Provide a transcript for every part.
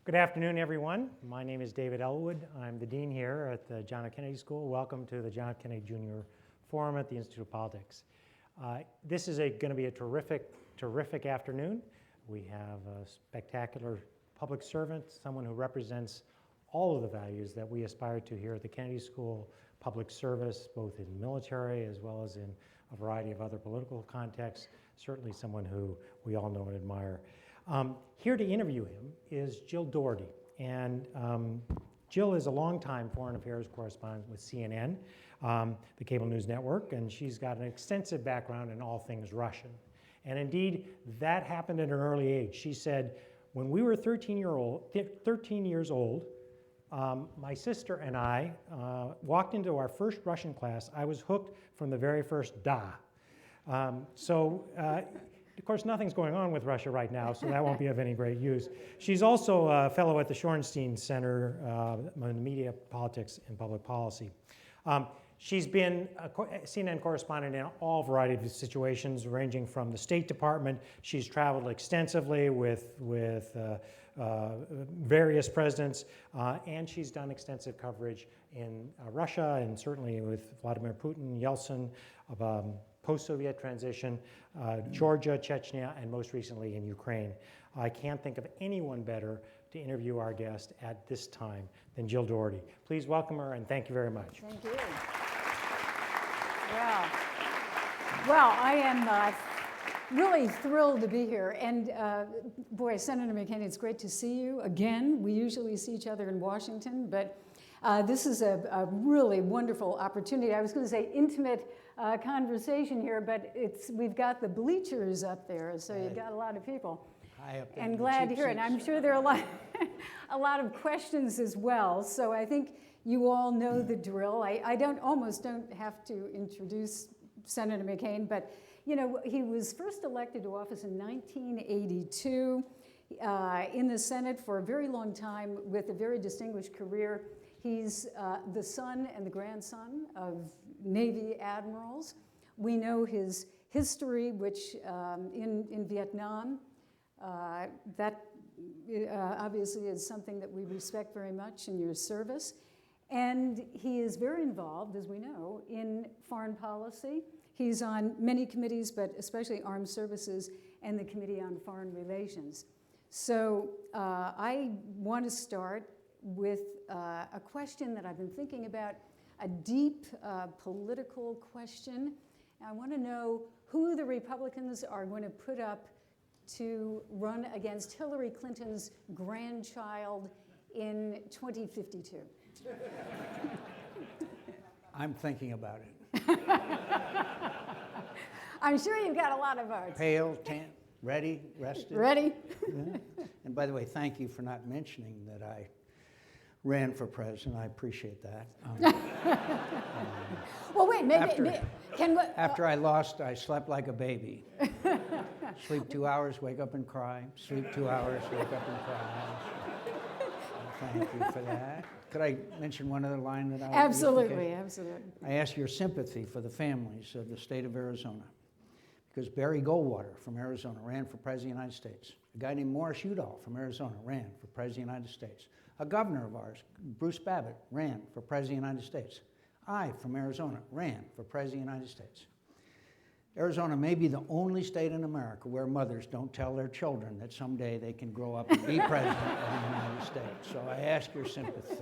Good afternoon, everyone. My name is David Elwood. I'm the dean here at the John F. Kennedy School. Welcome to the John F. Kennedy Jr. Forum at the Institute of Politics. This is going to be a terrific afternoon. We have a spectacular public servant, someone who represents all of the values that we aspire to here at the Kennedy School, public service, both in military as well as in a variety of other political contexts, certainly someone who we all know and admire. Here to interview him is Jill Dougherty, and Jill is a longtime foreign affairs correspondent with CNN, the cable news network, and she's got an extensive background in all things Russian. And indeed, that happened at an early age. She said, when we were 13 years old, my sister and I walked into our first Russian class. I was hooked from the very first da. Of course, nothing's going on with Russia right now, so that won't be of any great use. She's also a fellow at the Shorenstein Center on Media, Politics, and Public Policy. She's been a CNN correspondent in all variety of situations, ranging from the State Department. She's traveled extensively with various presidents, and she's done extensive coverage in Russia, and certainly with Vladimir Putin, Yeltsin, post-Soviet transition, Georgia, Chechnya, and most recently in Ukraine. I can't think of anyone better to interview our guest at this time than Jill Dougherty. Please welcome her, and thank you very much. Thank you. Well, I am really thrilled to be here. And boy, Senator McCain, it's great to see you again. We usually see each other in Washington, but this is a really wonderful opportunity. I was going to say intimate conversation here, but we've got the bleachers up there, so you've got a lot of people. High up there and glad to hear it. And I'm sure there are a lot of questions as well. So I think you all know the drill. I almost don't have to introduce Senator McCain, but you know, he was first elected to office in 1982 in the Senate for a very long time with a very distinguished career. He's the son and the grandson of Navy admirals. We know his history, which in Vietnam, that obviously is something that we respect very much in your service. And he is very involved, as we know, in foreign policy. He's on many committees, but especially Armed Services and the Committee on Foreign Relations. So I want to start with a question that I've been thinking about, a deep political question. I want to know who the Republicans are going to put up to run against Hillary Clinton's grandchild in 2052. I'm thinking about it. I'm sure you've got a lot of votes. Pale, tan, ready, rested. Ready? Yeah. And by the way, thank you for not mentioning that I ran for president. I appreciate that. Well, wait, maybe after I lost, I slept like a baby. Sleep 2 hours, wake up and cry. Sleep 2 hours, wake up and cry. Thank you for that. Could I mention one other line that I Absolutely, absolutely. I ask your sympathy for the families of the state of Arizona, because Barry Goldwater from Arizona ran for President of the United States. A guy named Morris Udall from Arizona ran for President of the United States. A governor of ours, Bruce Babbitt, ran for President of the United States. I, from Arizona, ran for President of the United States. Arizona may be the only state in America where mothers don't tell their children that someday they can grow up and be president of the United States. So I ask your sympathy.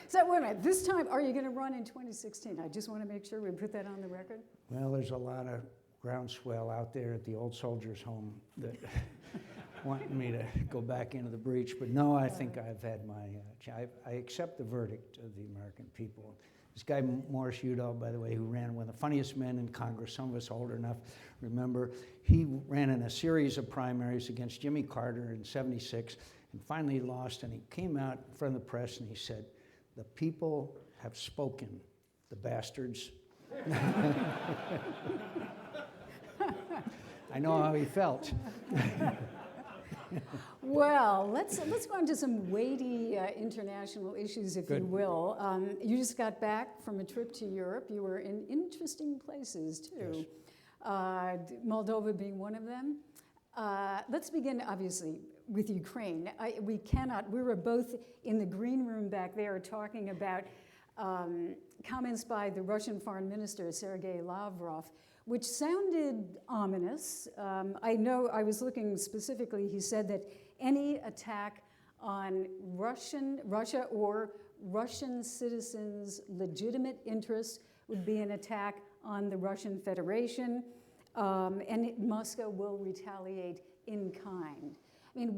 So wait a minute, this time, are you going to run in 2016? I just want to make sure we put that on the record. Well, there's a lot of groundswell out there at the old soldiers' home that want me to go back into the breach. But no, I think I've had my, I accept the verdict of the American people. This guy, Morris Udall, by the way, who ran one of the funniest men in Congress, some of us old enough remember, he ran in a series of primaries against Jimmy Carter in '76, and finally lost, and he came out in front of the press and he said, "The people have spoken, the bastards." I know how he felt. Well, let's go on to some weighty international issues, if you will. You just got back from a trip to Europe. You were in interesting places, too. Yes. Moldova being one of them. Let's begin, obviously, with Ukraine. We were both in the green room back there talking about comments by the Russian Foreign Minister, Sergei Lavrov, which sounded ominous. I know I was looking specifically, he said that any attack on Russia or Russian citizens' legitimate interests would be an attack on the Russian Federation, and Moscow will retaliate in kind. I mean,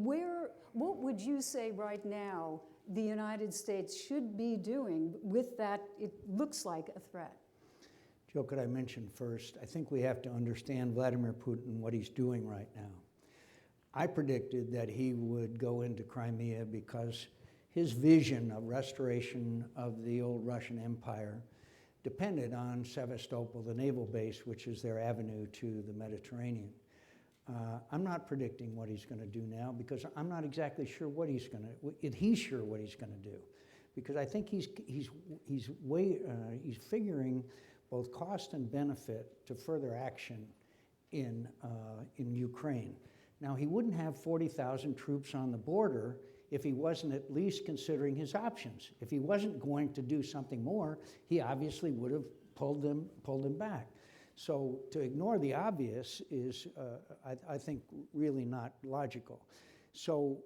what would you say right now the United States should be doing with that, it looks like a threat? Joe, could I mention first, I think we have to understand Vladimir Putin, what he's doing right now. I predicted that he would go into Crimea because his vision of restoration of the old Russian Empire depended on Sevastopol, the naval base, which is their avenue to the Mediterranean. I'm not predicting what he's going to do now because I'm not exactly sure what he's going to. He's sure what he's going to do, because I think he's figuring both cost and benefit to further action in Ukraine. Now, he wouldn't have 40,000 troops on the border if he wasn't at least considering his options. If he wasn't going to do something more, he obviously would have pulled them back. So to ignore the obvious is, I think, really not logical. So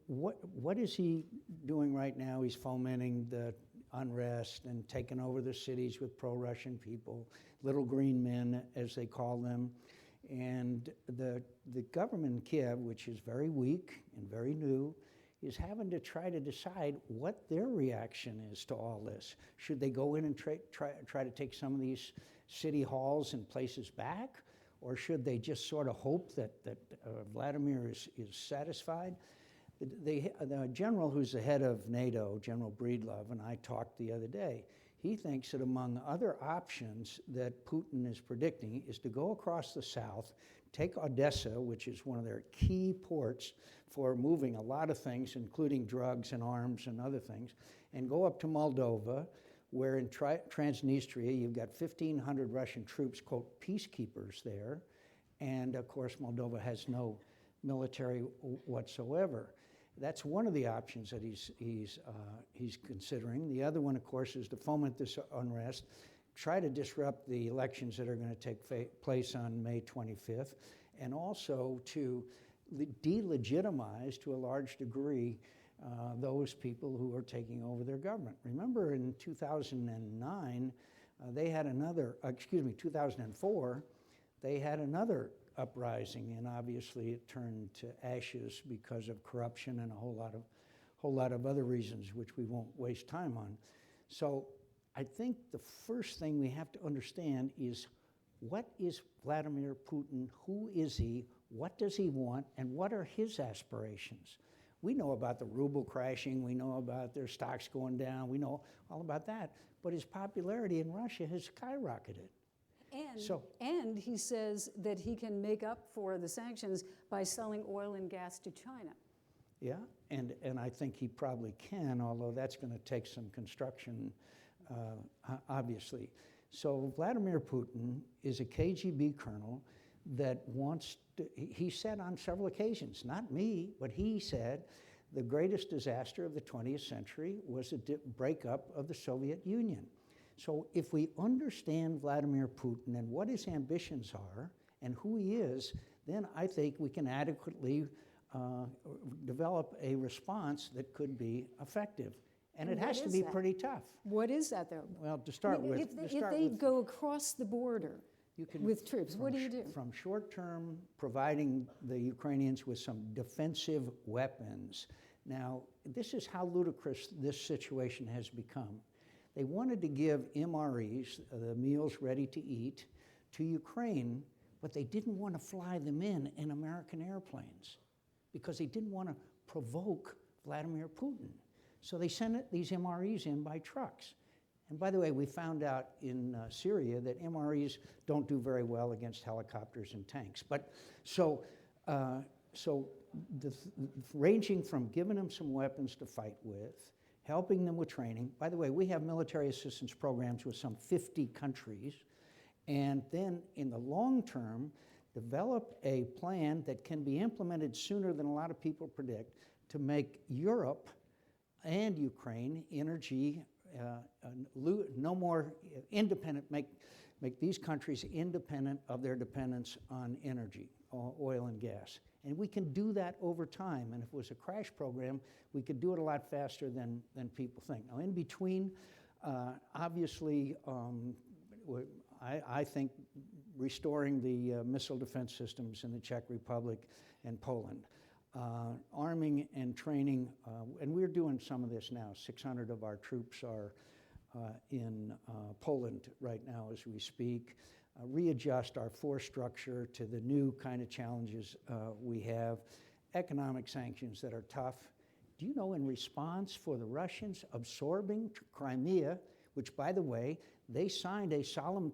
what is he doing right now? He's fomenting the unrest and taking over the cities with pro-Russian people, little green men, as they call them. And the government in Kiev, which is very weak and very new, is having to try to decide what their reaction is to all this. Should they go in and try to take some of these city halls and places back? Or should they just sort of hope that Vladimir is satisfied? The general who's the head of NATO, General Breedlove, and I talked the other day, he thinks that among other options that Putin is predicting is to go across the south, take Odessa, which is one of their key ports for moving a lot of things, including drugs and arms and other things, and go up to Moldova, where in Transnistria you've got 1,500 Russian troops, quote, peacekeepers there, and of course Moldova has no military whatsoever. That's one of the options that he's considering. The other one, of course, is to foment this unrest, try to disrupt the elections that are going to take place on May 25th, and also to delegitimize, to a large degree, those people who are taking over their government. Remember, in 2009, 2004, they had another uprising, and obviously it turned to ashes because of corruption and a whole lot of other reasons, which we won't waste time on. So I think the first thing we have to understand is, what is Vladimir Putin? Who is he? What does he want? And what are his aspirations? We know about the ruble crashing. We know about their stocks going down. We know all about that. But his popularity in Russia has skyrocketed. And he says that he can make up for the sanctions by selling oil and gas to China. Yeah, and I think he probably can, although that's going to take some construction, obviously. So Vladimir Putin is a KGB colonel that wants to, he said on several occasions, not me, but he said the greatest disaster of the 20th century was the breakup of the Soviet Union. So if we understand Vladimir Putin and what his ambitions are and who he is, then I think we can adequately develop a response that could be effective. And it has to be pretty tough. What is that, though? Well, to start with... If they go across the border with troops, what do you do? From short-term, providing the Ukrainians with some defensive weapons. Now, this is how ludicrous this situation has become. They wanted to give MREs, the meals ready to eat, to Ukraine, but they didn't want to fly them in American airplanes because they didn't want to provoke Vladimir Putin. So they sent these MREs in by trucks. And by the way, we found out in Syria that MREs don't do very well against helicopters and tanks. But ranging from giving them some weapons to fight with, helping them with training. By the way, we have military assistance programs with some 50 countries. And then in the long term, develop a plan that can be implemented sooner than a lot of people predict to make Europe and Ukraine energy no more independent, make these countries independent of their dependence on energy, oil and gas. And we can do that over time. And if it was a crash program, we could do it a lot faster than people think. Now, in between, obviously, I think restoring the missile defense systems in the Czech Republic and Poland, arming and training, and we're doing some of this now. 600 of our troops are in Poland right now as we speak. Readjust our force structure to the new kind of challenges we have. Economic sanctions that are tough. Do you know, in response for the Russians absorbing Crimea, which, by the way, they signed a solemn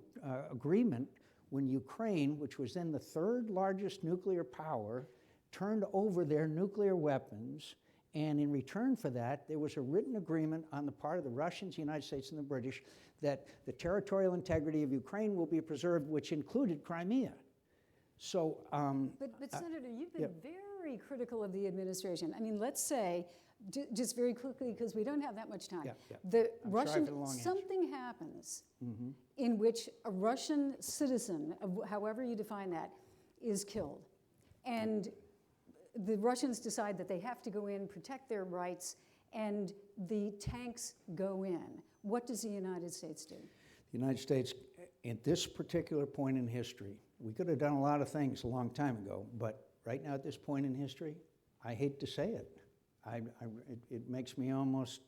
agreement when Ukraine, which was then the third largest nuclear power, turned over their nuclear weapons, and in return for that, there was a written agreement on the part of the Russians, the United States, and the British that the territorial integrity of Ukraine will be preserved, which included Crimea. So, but Senator, you've been very critical of the administration. I mean, let's say, just very quickly, because we don't have that much time. The Russian, something happens in which a Russian citizen, of however you define that, is killed. And the Russians decide that they have to go in, protect their rights, and the tanks go in. What does the United States do? The United States, at this particular point in history, we could have done a lot of things a long time ago, but right now at this point in history, I hate to say it. It makes me almost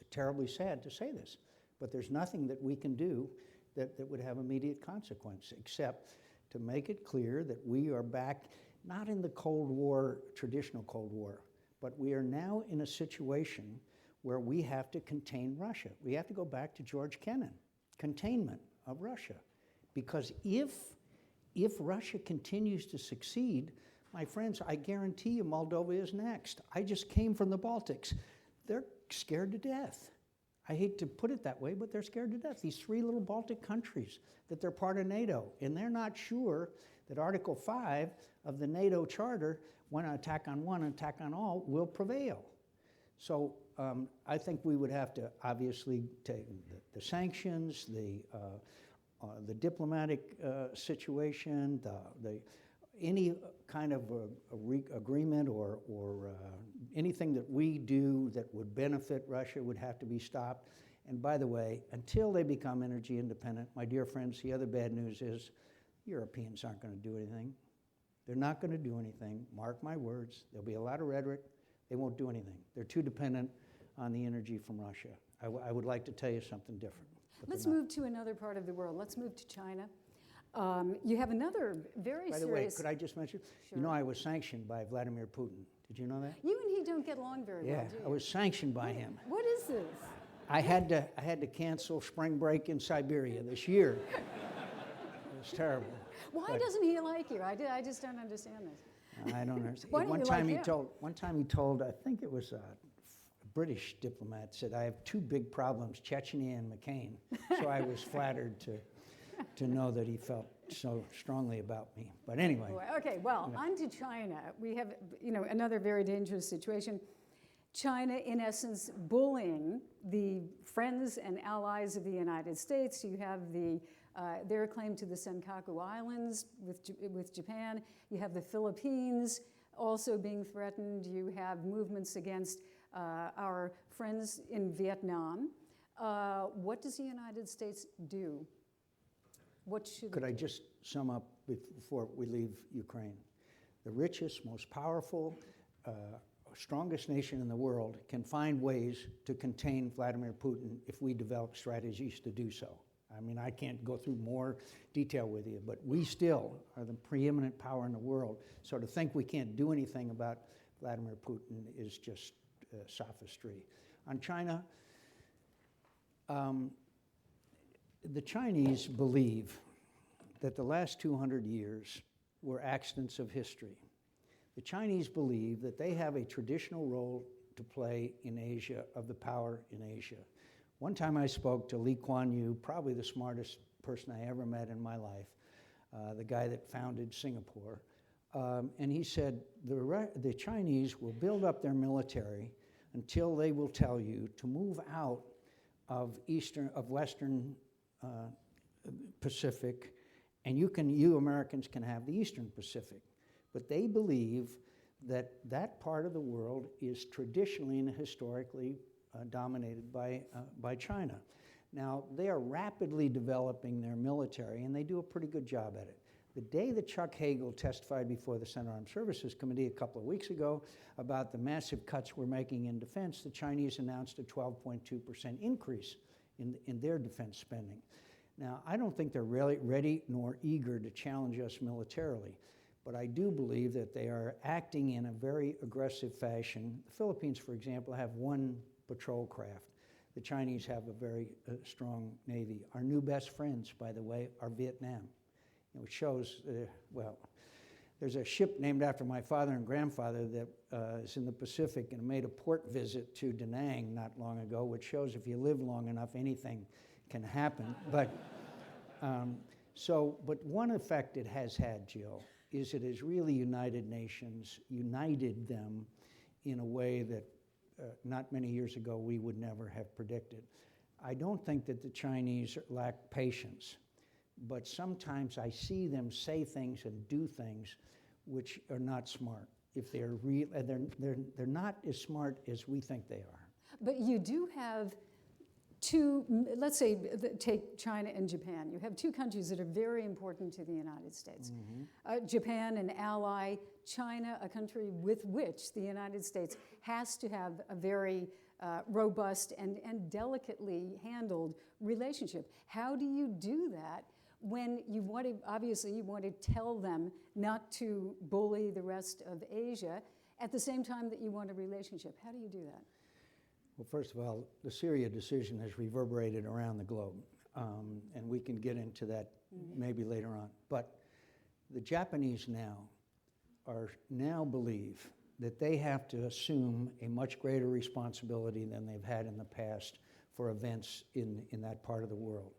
terribly sad to say this, but there's nothing that we can do that would have immediate consequence, except to make it clear that we are back not in the Cold War, traditional Cold War, but we are now in a situation where we have to contain Russia. We have to go back to George Kennan, containment of Russia. Because if Russia continues to succeed, my friends, I guarantee you Moldova is next. I just came from the Baltics. They're scared to death. I hate to put it that way, but they're scared to death. These three little Baltic countries, that they're part of NATO, and they're not sure that Article 5 of the NATO Charter, when an attack on one, an attack on all, will prevail. So I think we would have to obviously take the sanctions, the diplomatic situation, any kind of agreement or anything that we do that would benefit Russia would have to be stopped. And by the way, until they become energy independent, my dear friends, the other bad news is Europeans aren't going to do anything. They're not going to do anything. Mark my words. There'll be a lot of rhetoric. They won't do anything.Ey're too dependent on the energy from Russia. I would like to tell you something different. Let's move to another part of the world. Let's move to China. You have another very serious... By the way, could I just mention? Sure. You know, I was sanctioned by Vladimir Putin. Did you know that? You and he don't get along very well, do you? I was sanctioned by him. What is this? I had to cancel spring break in Siberia this year. It was terrible. Why doesn't he like you? I just don't understand this. I don't understand. Why don't you like him? One time he told, I think it was a British diplomat, said, I have two big problems, Chechnya and McCain. So I was flattered to know that he felt so strongly about me. But anyway. Okay, well, on to China. We have, another very dangerous situation. China, in essence, bullying the friends and allies of the United States. You have their claim to the Senkaku Islands with Japan. You have the Philippines also being threatened. You have movements against our friends in Vietnam. What does the United States do? What should Could I just sum up before we leave Ukraine? The richest, most powerful, strongest nation in the world can find ways to contain Vladimir Putin if we develop strategies to do so. I mean, I can't go through more detail with you, but we still are the preeminent power in the world. So to think we can't do anything about Vladimir Putin is just sophistry. On China, the Chinese believe that the last 200 years were accidents of history. The Chinese believe that they have a traditional role to play in Asia, of the power in Asia. One time I spoke to Lee Kuan Yew, probably the smartest person I ever met in my life, the guy that founded Singapore. And he said, the Chinese will build up their military until they will tell you to move out of Western Pacific, and you Americans can have the Eastern Pacific. But they believe that that part of the world is traditionally and historically dominated by China. Now, they are rapidly developing their military, and they do a pretty good job at it. The day that Chuck Hagel testified before the Senate Armed Services Committee a couple of weeks ago about the massive cuts we're making in defense, the Chinese announced a 12.2% increase in their defense spending. Now, I don't think they're really ready nor eager to challenge us militarily, but I do believe that they are acting in a very aggressive fashion. The Philippines, for example, have one patrol craft. The Chinese have a very strong navy. Our new best friends, by the way, are Vietnam. It shows, well, there's a ship named after my father and grandfather that is in the Pacific and made a port visit to Da Nang not long ago, which shows if you live long enough, anything can happen. But one effect it has had, Jill, is it has really united nations, united them in a way that not many years ago we would never have predicted. I don't think that the Chinese lack patience, but sometimes I see them say things and do things which are not smart. If they're real, they're not as smart as we think they are. But you do have two, let's say, take China and Japan. You have two countries that are very important to the United States. Mm-hmm. Japan, an ally, China, a country with which the United States has to have a very robust and delicately handled relationship. How do you do that when you want to, obviously you want to tell them not to bully the rest of Asia at the same time that you want a relationship? How do you do that? Well, first of all, the Syria decision has reverberated around the globe, and we can get into that maybe later on. But the Japanese now believe that they have to assume a much greater responsibility than they've had in the past for events in that part of the world.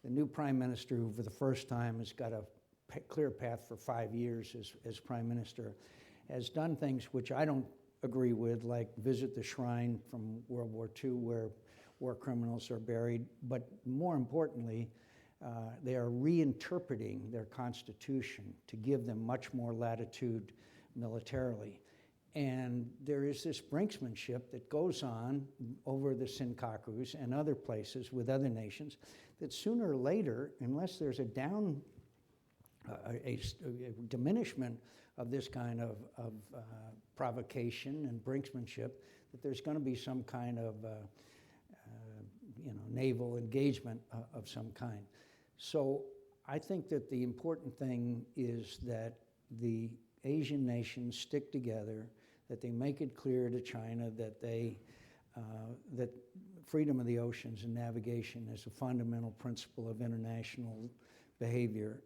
The new prime minister, who for the first time has got a clear path for 5 years as prime minister, has done things which I don't agree with, like visit the shrine from World War II where war criminals are buried. But more importantly, they are reinterpreting their constitution to give them much more latitude militarily. And there is this brinksmanship that goes on over the Senkakus and other places with other nations that sooner or later, unless there's a diminishment of this kind of provocation and brinksmanship, that there's going to be some kind of naval engagement of some kind. So I think that the important thing is that the Asian nations stick together, that they make it clear to China that that freedom of the oceans and navigation is a fundamental principle of international behavior.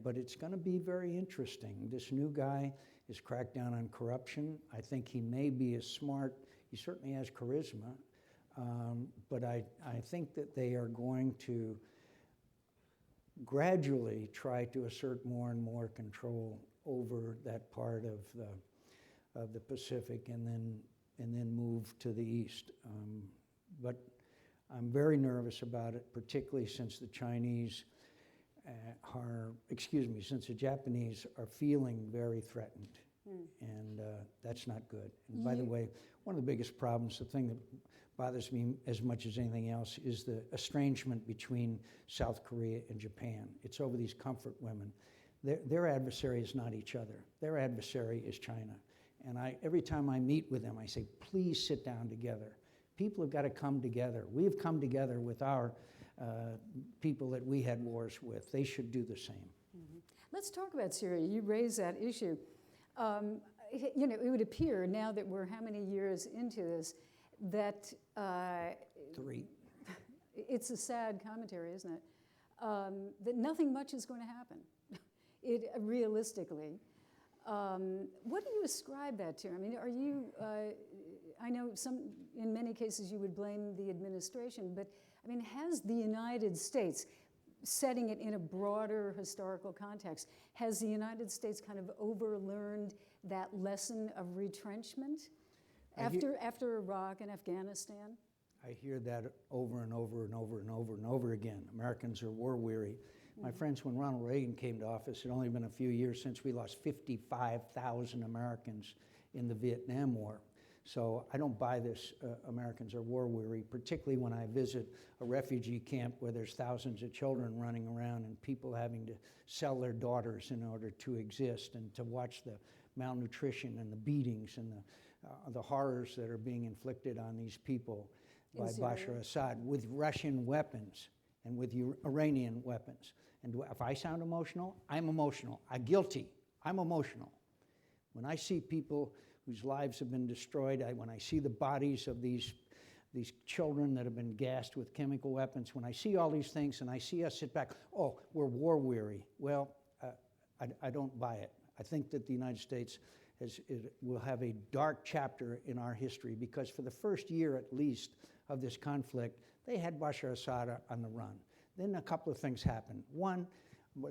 But it's going to be very interesting. This new guy has cracked down on corruption. I think he may be as smart. He certainly has charisma. But I think that they are going to gradually try to assert more and more control over that part of the Pacific and then move to the east. But I'm very nervous about it, particularly since the since the Japanese are feeling very threatened. And that's not good. And by the way, one of the biggest problems, the thing that bothers me as much as anything else, is the estrangement between South Korea and Japan. It's over these comfort women. Their adversary is not each other. Their adversary is China. And every time I meet with them, I say, please sit down together. People have got to come together. We have come together with our people that we had wars with. They should do the same. Mm-hmm. Let's talk about Syria. You raised that issue. It would appear now that we're how many years into this that 3. It's a sad commentary, isn't it? That nothing much is going to happen. Realistically, what do you ascribe that to? I mean, are you? I know in many cases you would blame the administration, but I mean, has the United States setting it in a broader historical context, has the United States kind of overlearned that lesson of retrenchment after Iraq and Afghanistan? I hear that over and over and over and over and over again. Americans are war weary. My friends, when Ronald Reagan came to office, it had only been a few years since we lost 55,000 Americans in the Vietnam War. So I don't buy this, Americans are war weary, particularly when I visit a refugee camp where there's thousands of children running around and people having to sell their daughters in order to exist, and to watch the malnutrition and the beatings and the horrors that are being inflicted on these people by Bashar Assad with Russian weapons and with Iranian weapons. And if I sound emotional, I'm emotional. I'm guilty. I'm emotional. When I see people whose lives have been destroyed, when I see the bodies of these children that have been gassed with chemical weapons, when I see all these things and I see us sit back, oh, we're war weary. Well, I don't buy it. I think that the United States will have a dark chapter in our history, because for the first year at least of this conflict, they had Bashar Assad on the run. Then a couple of things happened. One,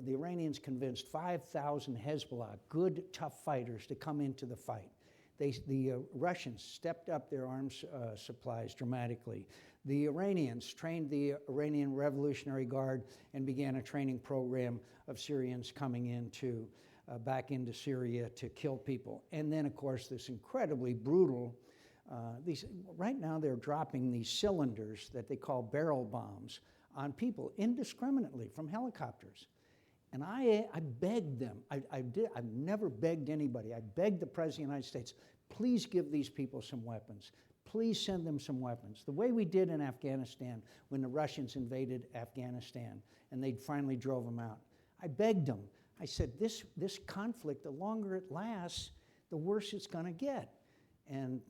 the Iranians convinced 5,000 Hezbollah, good, tough fighters, to come into the fight. The Russians stepped up their arms supplies dramatically. The Iranians trained the Iranian Revolutionary Guard and began a training program of Syrians coming into back into Syria to kill people. And then, of course, this incredibly brutal, right now they're dropping these cylinders that they call barrel bombs on people indiscriminately from helicopters. And I begged them, I've never begged anybody, I begged the President of the United States, please give these people some weapons. Please send them some weapons. The way we did in Afghanistan when the Russians invaded Afghanistan and they finally drove them out. I begged them. I said, this conflict, the longer it lasts, the worse it's going to get. And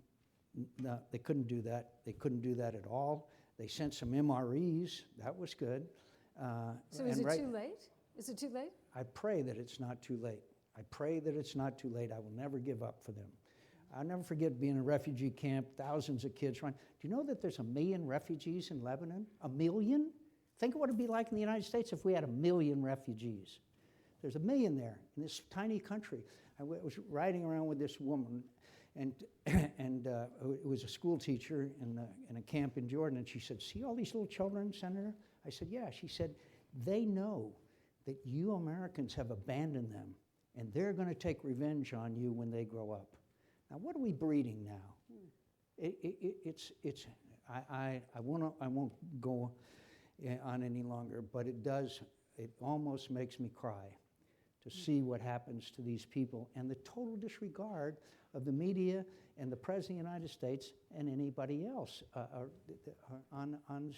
no, they couldn't do that. They couldn't do that at all. They sent some MREs. That was good. So is it too late? Is it too late? I pray that it's not too late. I pray that it's not too late. I will never give up for them. I'll never forget being in a refugee camp, thousands of kids running. Do you know that there's 1 million refugees in Lebanon? 1 million? Think of what it'd be like in the United States if we had 1 million refugees. There's 1 million there in this tiny country. I was riding around with this woman, and it was a school teacher in a camp in Jordan, and she said, see all these little children, Senator? I said, yeah. She said, they know that you Americans have abandoned them, and they're going to take revenge on you when they grow up. Now, what are we breeding now? I won't go on any longer, but it almost makes me cry to see what happens to these people and the total disregard of the media and the President of the United States and anybody else on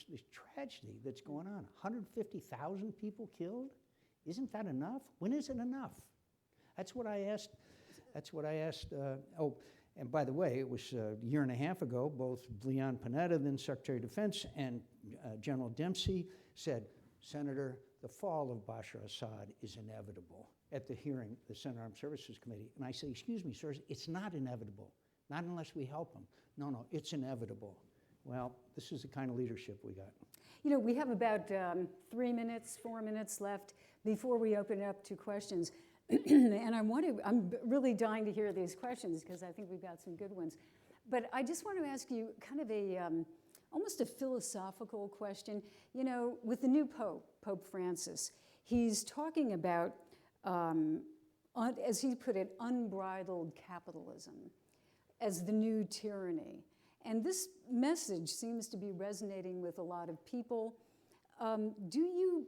this tragedy that's going on. 150,000 people killed? Isn't that enough? When is it enough? That's what I asked. Oh, and by the way, it was a year and a half ago, both Leon Panetta, then Secretary of Defense, and General Dempsey said, Senator, the fall of Bashar Assad is inevitable at the hearing, the Senate Armed Services Committee. And I said, excuse me, sirs, it's not inevitable. Not unless we help him. No, it's inevitable. Well, this is the kind of leadership we got. You know, we have about 4 minutes left before we open it up to questions. And I'm really dying to hear these questions because I think we've got some good ones. But I just want to ask you kind of almost a philosophical question. You know, with the new Pope, Pope Francis, he's talking about, as he put it, unbridled capitalism as the new tyranny. And this message seems to be resonating with a lot of people. Do you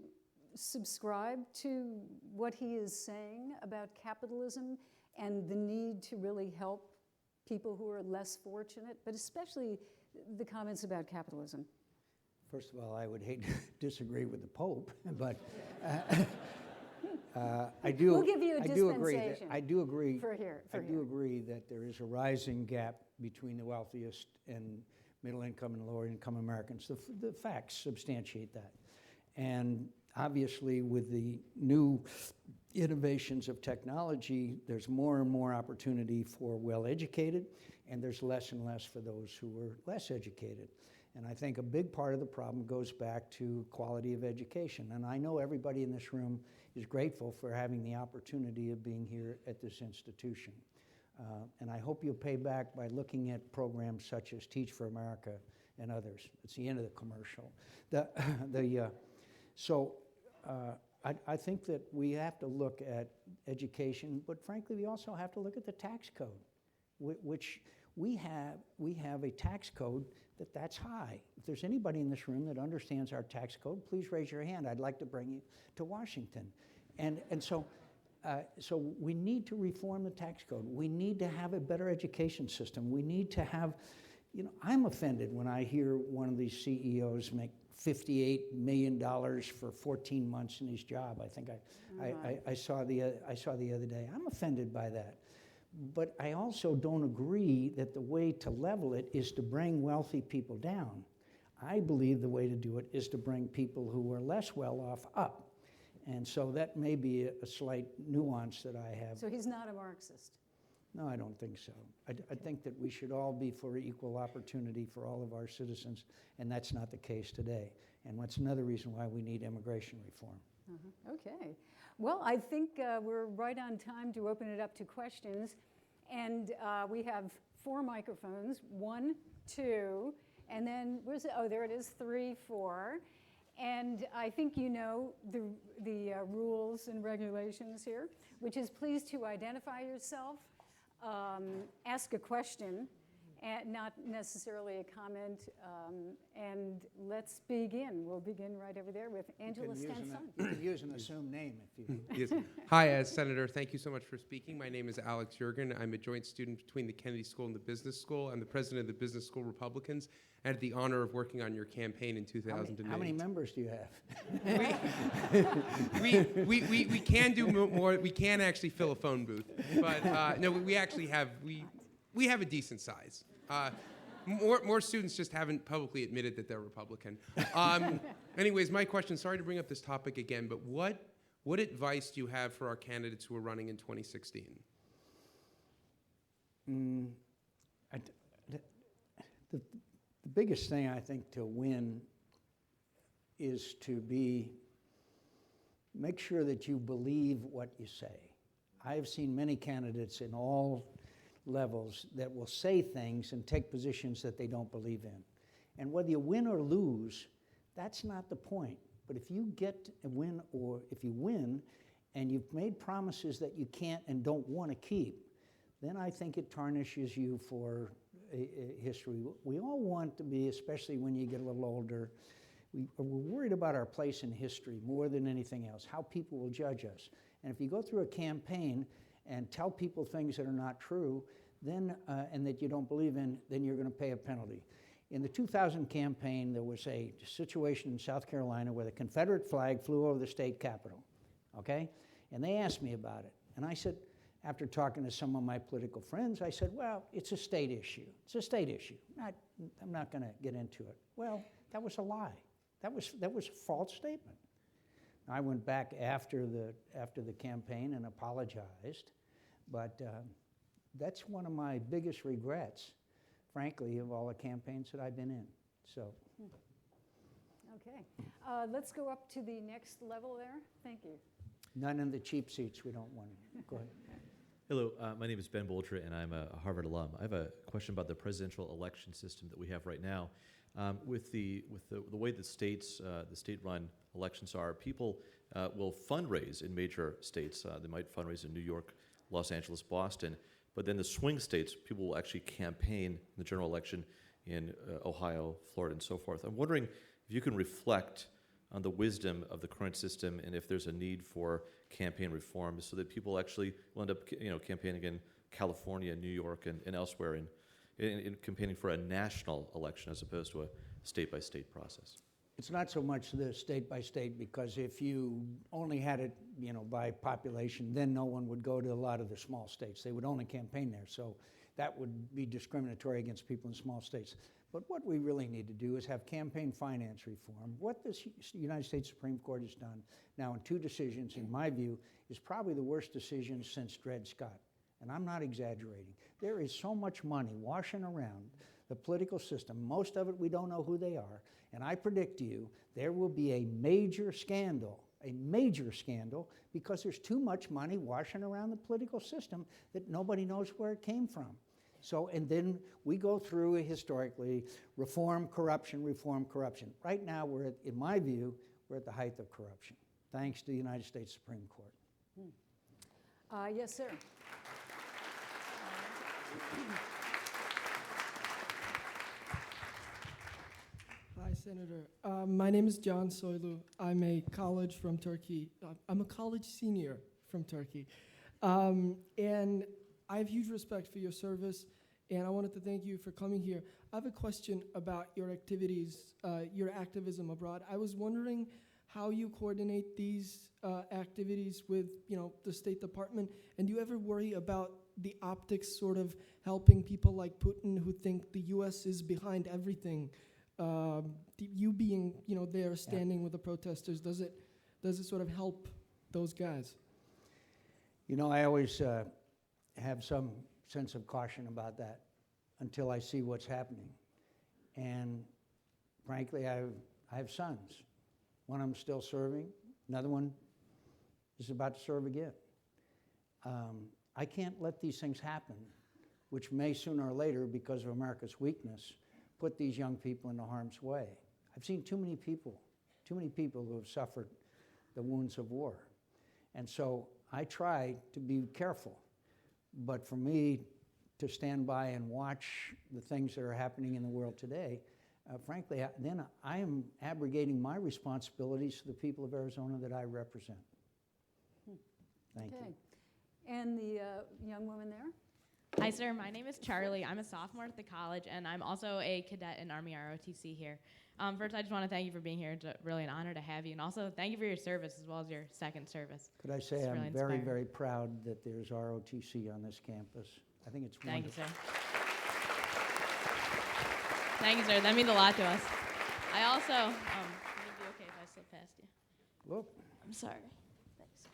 subscribe to what he is saying about capitalism and the need to really help people who are less fortunate, but especially the comments about capitalism? First of all, I would hate to disagree with the Pope, but I do. We'll give you a dispensation. I do agree. I do agree that there is a rising gap between the wealthiest and middle income and lower income Americans. The facts substantiate that, and obviously, with the new innovations of technology, there's more and more opportunity for well-educated, and there's less and less for those who are less educated. And I think a big part of the problem goes back to quality of education. And I know everybody in this room is grateful for having the opportunity of being here at this institution. And I hope you'll pay back by looking at programs such as Teach for America and others. It's the end of the commercial. I think that we have to look at education, but frankly, we also have to look at the tax code, which we have a tax code that's high. If there's anybody in this room that understands our tax code, please raise your hand. I'd like to bring you to Washington. So we need to reform the tax code. We need to have a better education system. We need to have, I'm offended when I hear one of these CEOs make $58 million for 14 months in his job. I think I saw the other day. I'm offended by that. But I also don't agree that the way to level it is to bring wealthy people down. I believe the way to do it is to bring people who are less well off up. And so that may be a slight nuance that I have. So he's not a Marxist? No, I don't think so. I think that we should all be for equal opportunity for all of our citizens, and that's not the case today. And that's another reason why we need immigration reform. Okay. Well, I think we're right on time to open it up to questions. And we have 4 microphones, 1, 2, and then, where's it? Oh, there it is, 3, 4. And I think you know the rules and regulations here, which is please to identify yourself, ask a question, and not necessarily a comment, and let's begin. We'll begin right over there with Angela Stenson. You can use an assumed name if you... Yes. Hi, Senator. Thank you so much for speaking. My name is Alex Jurgen. I'm a joint student between the Kennedy School and the Business School. I'm the president of the Business School Republicans. I had the honor of working on your campaign in 2008. How many members do you have? We can do more. We can actually fill a phone booth, but no, we actually have we have a decent size. More students just haven't publicly admitted that they're Republican. Anyways, my question, sorry to bring up this topic again, but what advice do you have for our candidates who are running in 2016? The biggest thing I think to win is to make sure that you believe what you say. I have seen many candidates in all levels that will say things and take positions that they don't believe in. And whether you win or lose, that's not the point. But if you get a win, or if you win and you've made promises that you can't and don't want to keep, then I think it tarnishes you for history. We all want to be, especially when you get a little older, we're worried about our place in history more than anything else, how people will judge us. And if you go through a campaign and tell people things that are not true, then and that you don't believe in, then you're going to pay a penalty. In the 2000 campaign, there was a situation in South Carolina where the Confederate flag flew over the state capitol, okay? And they asked me about it. And I said, after talking to some of my political friends, I said, well, it's a state issue. It's a state issue. I'm not going to get into it. Well, that was a lie. That was a false statement. I went back after the campaign and apologized, but that's one of my biggest regrets, frankly, of all the campaigns that I've been in. So. Okay. Let's go up to the next level there. Thank you. None in the cheap seats. We don't want to. Go ahead. Hello, my name is Ben Bolger, and I'm a Harvard alum. I have a question about the presidential election system that we have right now. With the way the state-run elections are, people will fundraise in major states. They might fundraise in New York, Los Angeles, Boston, but then the swing states, people will actually campaign in the general election in Ohio, Florida, and so forth. I'm wondering if you can reflect on the wisdom of the current system and if there's a need for campaign reform so that people actually will end up campaigning in California, New York, and elsewhere in campaigning for a national election as opposed to a state-by-state process. It's not so much the state-by-state, because if you only had it by population, then no one would go to a lot of the small states. They would only campaign there. So that would be discriminatory against people in small states. But what we really need to do is have campaign finance reform. What the United States Supreme Court has done now in 2 decisions, in my view, is probably the worst decision since Dred Scott. And I'm not exaggerating. There is so much money washing around the political system, most of it we don't know who they are, and I predict to you there will be a major scandal, because there's too much money washing around the political system that nobody knows where it came from. So, and then we go through historically reform, corruption. Right now, in my view, we're at the height of corruption, thanks to the United States Supreme Court. Yes, sir. Hi, Senator. My name is John Soylu. I'm a college from Turkey. I'm a college senior from Turkey. And I have huge respect for your service, and I wanted to thank you for coming here. I have a question about your activities, your activism abroad. I was wondering how you coordinate these activities with, the State Department, and do you ever worry about the optics sort of helping people like Putin who think the U.S. is behind everything? You being, there standing with the protesters, does it sort of help those guys? I always have some sense of caution about that until I see what's happening. And frankly, I have sons. One of them still serving, another one is about to serve again. I can't let these things happen, which may sooner or later, because of America's weakness, put these young people into harm's way. I've seen too many people who have suffered the wounds of war. And so I try to be careful. But for me to stand by and watch the things that are happening in the world today, frankly, then I am abrogating my responsibilities to the people of Arizona that I represent. Thank you. And the young woman there? Hi, sir. My name is Charlie. I'm a sophomore at the college, and I'm also a cadet in Army ROTC here. First, I just want to thank you for being here. It's really an honor to have you. And also, thank you for your service as well as your second service. Could I say It's I'm really very, inspiring. very proud that there's ROTC on this campus. I think it's Thank you, wonderful. sir. Thank you, sir. That means a lot to us. I also, would it be okay if I slip past you? Whoop. I'm sorry. Thanks.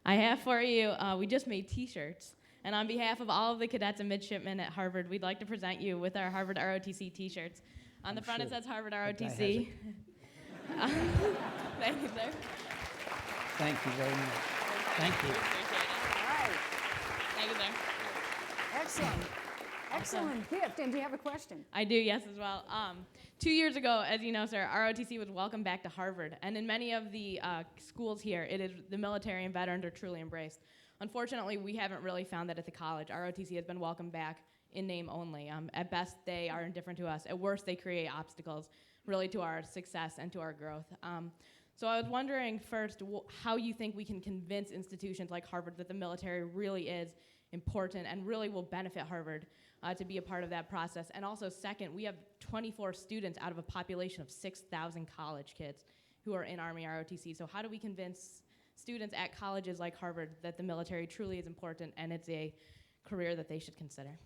I have for you, we just made T-shirts. And on behalf of all of the cadets and midshipmen at Harvard, we'd like to present you with our Harvard ROTC T-shirts. On the front, it says Harvard ROTC. Thank you, sir. Thank you very much. Thank you. Appreciate it. All right. Thank you, sir. Excellent. Excellent gift. And do you have a question? I do, yes, as well. 2 years ago, as you know, sir, ROTC was welcomed back to Harvard. And in many of the schools here, the military and veterans are truly embraced. Unfortunately, we haven't really found that at the college. ROTC has been welcomed back in name only. At best, they are indifferent to us. At worst, they create obstacles really to our success and to our growth. So I was wondering first how you think we can convince institutions like Harvard that the military really is important and really will benefit Harvard to be a part of that process. And also second, we have 24 students out of a population of 6,000 college kids who are in Army ROTC. So how do we convince students at colleges like Harvard that the military truly is important and it's a career that they should consider?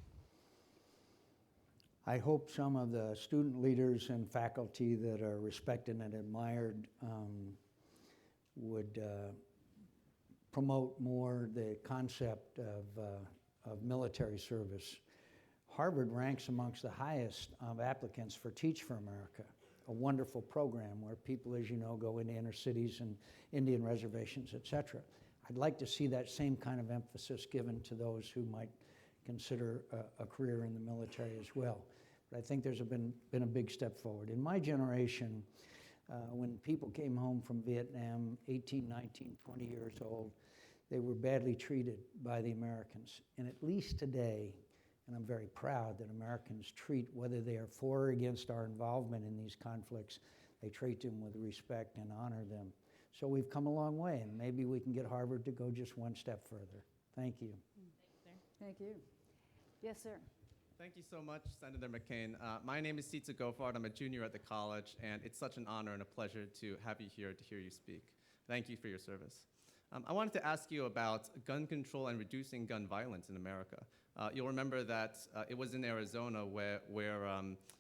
I hope some of the student leaders and faculty that are respected and admired would promote more the concept of military service. Harvard ranks amongst the highest of applicants for Teach for America, a wonderful program where people, as you know, go into inner cities and Indian reservations, et cetera. I'd like to see that same kind of emphasis given to those who might consider a career in the military as well. But I think there's been a big step forward. In my generation, when people came home from Vietnam, 18, 19, 20 years old, they were badly treated by the Americans. And at least today, and I'm very proud that Americans treat, whether they are for or against our involvement in these conflicts, they treat them with respect and honor them. So we've come a long way, and maybe we can get Harvard to go just one step further. Thank you. Thank you. Yes, sir. Thank you so much, Senator McCain. My name is Sitsu Gofard. I'm a junior at the college, and it's such an honor and a pleasure to have you here to hear you speak. Thank you for your service. I wanted to ask you about gun control and reducing gun violence in America. You'll remember that it was in Arizona where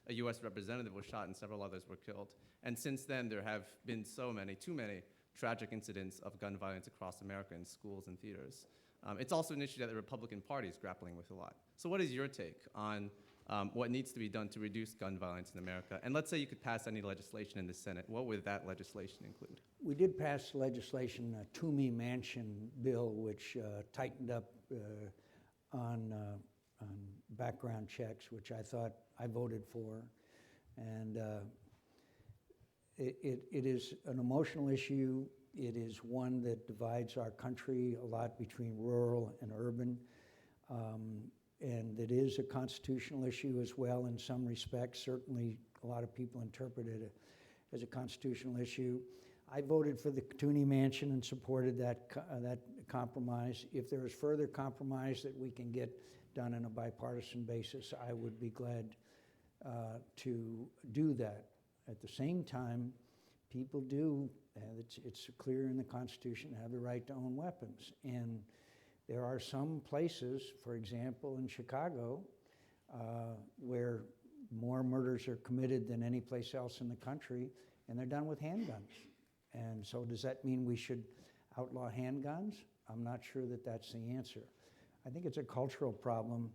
a U.S. representative was shot and several others were killed. And since then, there have been too many tragic incidents of gun violence across America in schools and theaters. It's also an issue that the Republican Party is grappling with a lot. So what is your take on what needs to be done to reduce gun violence in America. And let's say you could pass any legislation in the Senate. What would that legislation include? We did pass legislation, a Toomey Manchin bill, which tightened up on background checks, which I thought I voted for. And it is an emotional issue. It is one that divides our country a lot between rural and urban. And it is a constitutional issue as well in some respects. Certainly, a lot of people interpret it as a constitutional issue. I voted for the Toomey Manchin and supported that compromise. If there is further compromise that we can get done on a bipartisan basis, I would be glad to do that. At the same time, people do, it's clear in the Constitution, have the right to own weapons. And there are some places, for example, in Chicago, where more murders are committed than any place else in the country, and they're done with handguns. And so does that mean we should outlaw handguns? I'm not sure that that's the answer. I think it's a cultural problem,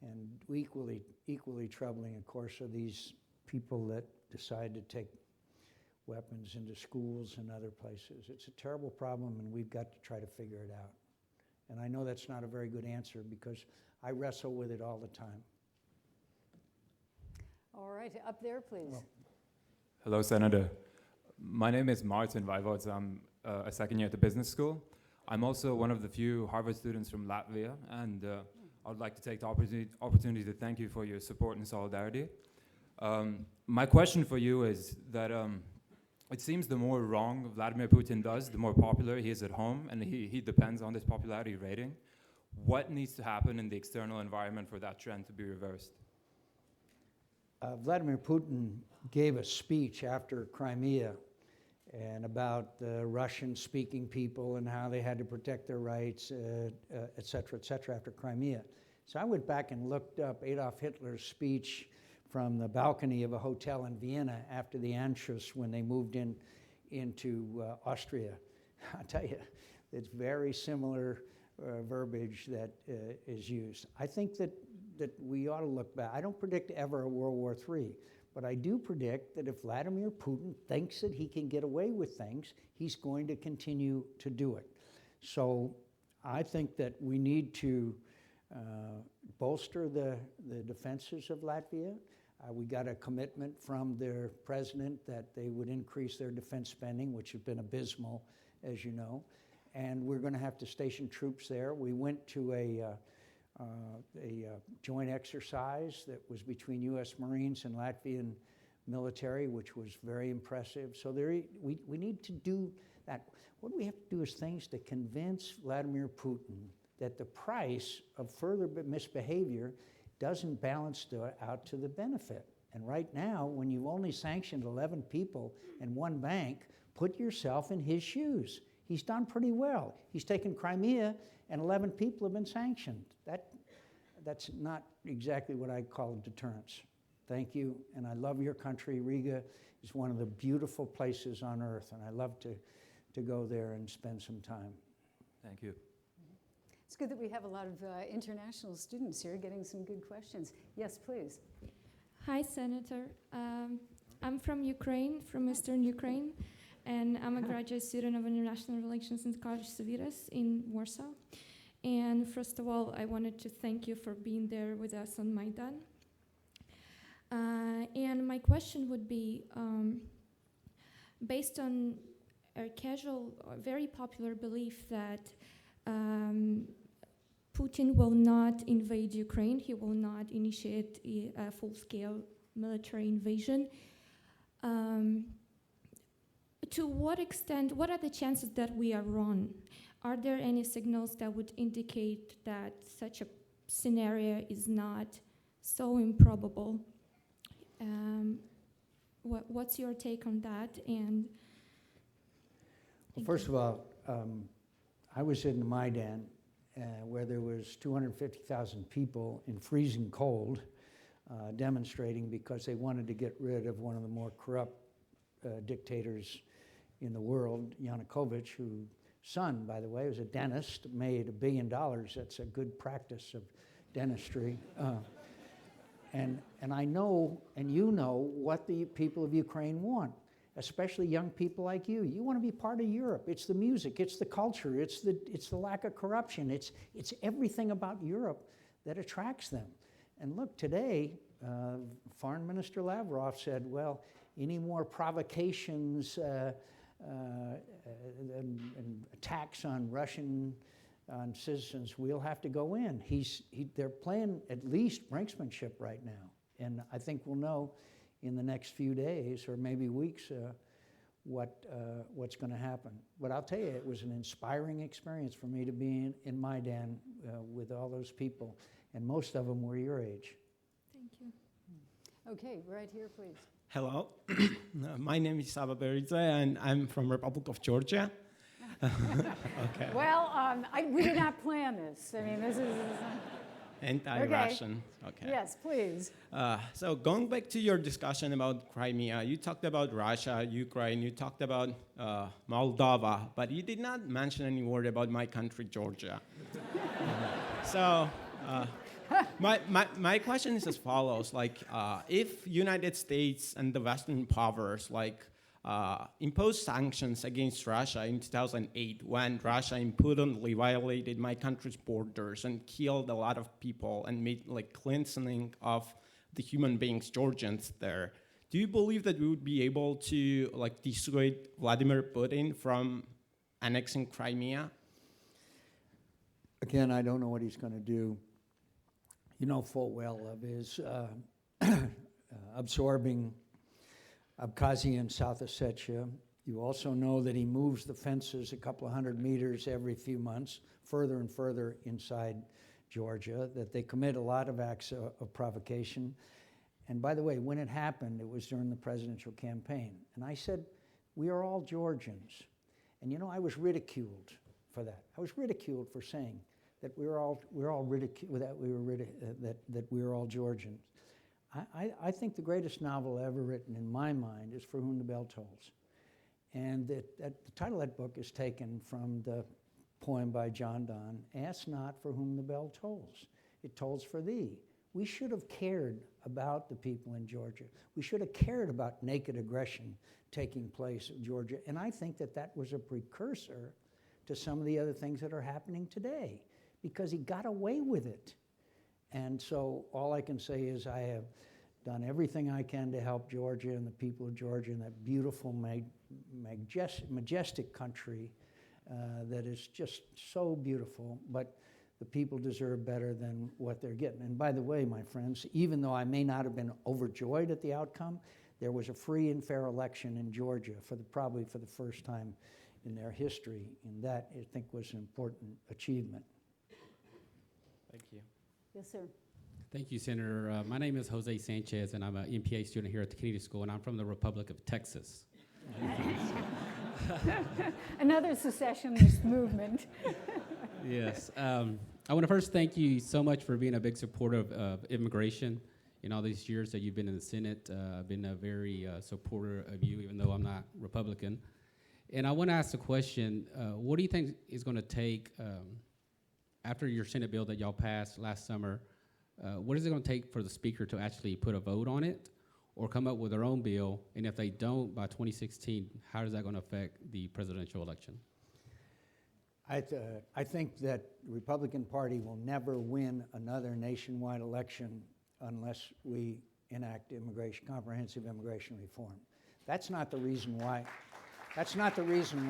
and equally troubling, of course, are these people that decide to take weapons into schools and other places. It's a terrible problem, and we've got to try to figure it out. And I know that's not a very good answer because I wrestle with it all the time. All right, up there, please. Well, Hello, Senator. My name is Martin Vaivots. I'm a second year at the business school. I'm also one of the few Harvard students from Latvia, and I would like to take the opportunity to thank you for your support and solidarity. My question for you is that it seems the more wrong Vladimir Putin does, the more popular he is at home, and he depends on this popularity rating. What needs to happen in the external environment for that trend to be reversed? Vladimir Putin gave a speech after Crimea and about the Russian-speaking people and how they had to protect their rights, et cetera, after Crimea. So I went back and looked up Adolf Hitler's speech from the balcony of a hotel in Vienna after the Anschluss when they moved into Austria. I'll tell you, it's very similar verbiage that is used. I think that we ought to look back. I don't predict ever a World War III, but I do predict that if Vladimir Putin thinks that he can get away with things, he's going to continue to do it. So I think that we need to bolster the defenses of Latvia. We got a commitment from their president that they would increase their defense spending, which has been abysmal, as you know. And we're going to have to station troops there. We went to a joint exercise that was between U.S. Marines and Latvian military, which was very impressive. So we need to do that. What we have to do is things to convince Vladimir Putin that the price of further misbehavior doesn't balance out to the benefit. And right now, when you've only sanctioned 11 people and one bank, put yourself in his shoes. He's done pretty well. He's taken Crimea, and 11 people have been sanctioned. That's not exactly what I call deterrence. Thank you, and I love your country. Riga is one of the beautiful places on earth, and I love to go there and spend some time. Thank you. It's good that we have a lot of international students here getting some good questions. Yes, please. Hi, Senator. I'm from Ukraine, from Eastern Ukraine, and I'm a graduate student of International Relations in College Civitas in Warsaw. And first of all, I wanted to thank you for being there with us on Maidan. And my question would be, based on a casual, very popular belief that Putin will not invade Ukraine, he will not initiate a full-scale military invasion. To what extent, what are the chances that we are wrong? Are there any signals that would indicate that such a scenario is not so improbable? What's your take on that? And Well, first of all, I was in the Maidan where there was 250,000 people in freezing cold demonstrating because they wanted to get rid of one of the more corrupt dictators in the world, Yanukovych, whose son, by the way, was a dentist, made $1 billion. That's a good practice of dentistry. And I know, and you know, what the people of Ukraine want, especially young people like you. You want to be part of Europe. It's the music, it's the culture, it's the lack of corruption, it's everything about Europe that attracts them. And look, today, Foreign Minister Lavrov said, well, any more provocations and attacks on Russian citizens, we'll have to go in. They're playing at least brinksmanship right now. And I think we'll know in the next few days or maybe weeks what's going to happen. But I'll tell you, it was an inspiring experience for me to be in Maidan with all those people. And most of them were your age. Thank you. Okay, right here, please. Hello, my name is Saba Beridze, and I'm from Republic of Georgia. Okay. Well, we did not plan this. I mean, this is... Anti-Russian. Okay. Yes, please. So going back to your discussion about Crimea, you talked about Russia, Ukraine, you talked about Moldova, but you did not mention any word about my country, Georgia. So my question is as follows: like, if United States and the Western powers imposed sanctions against Russia in 2008 when Russia impudently violated my country's borders and killed a lot of people and made cleansing of the human beings, Georgians there. Do you believe that we would be able to dissuade Vladimir Putin from annexing Crimea? Again, I don't know what he's going to do. You know full well of his absorbing Abkhazia and South Ossetia. You also know that he moves the fences a couple of 100 meters every few months, further and further inside Georgia, that they commit a lot of acts of provocation. And by the way, when it happened, it was during the presidential campaign. And I said, we are all Georgians. And you know, I was ridiculed for that. I was ridiculed for saying that we were all all Georgians. I think the greatest novel ever written in my mind is For Whom the Bell Tolls. And the title of that book is taken from the poem by John Donne, Ask not for whom the bell tolls, it tolls for thee. We should have cared about the people in Georgia. We should have cared about naked aggression taking place in Georgia. And I think that was a precursor to some of the other things that are happening today, because he got away with it. And so all I can say is I have done everything I can to help Georgia and the people of Georgia in that beautiful, majestic country that is just so beautiful. But the people deserve better than what they're getting. And by the way, my friends, even though I may not have been overjoyed at the outcome, there was a free and fair election in Georgia probably for the first time in their history. And that, I think, was an important achievement. Thank you. Yes, sir. Thank you, Senator. My name is Jose Sanchez, and I'm an MPA student here at the Kennedy School, and I'm from the Republic of Texas. Another secessionist movement. Yes. I want to first thank you so much for being a big supporter of immigration. In all these years that you've been in the Senate, I've been a very supporter of you, even though I'm not Republican. And I want to ask a question. What do you think is going to take, after your Senate bill that y'all passed last summer, what is it going to take for the Speaker to actually put a vote on it or come up with their own bill? And if they don't by 2016, how is that going to affect the presidential election? I think that the Republican Party will never win another nationwide election unless we enact comprehensive immigration reform. That's not the reason why. That's not the reason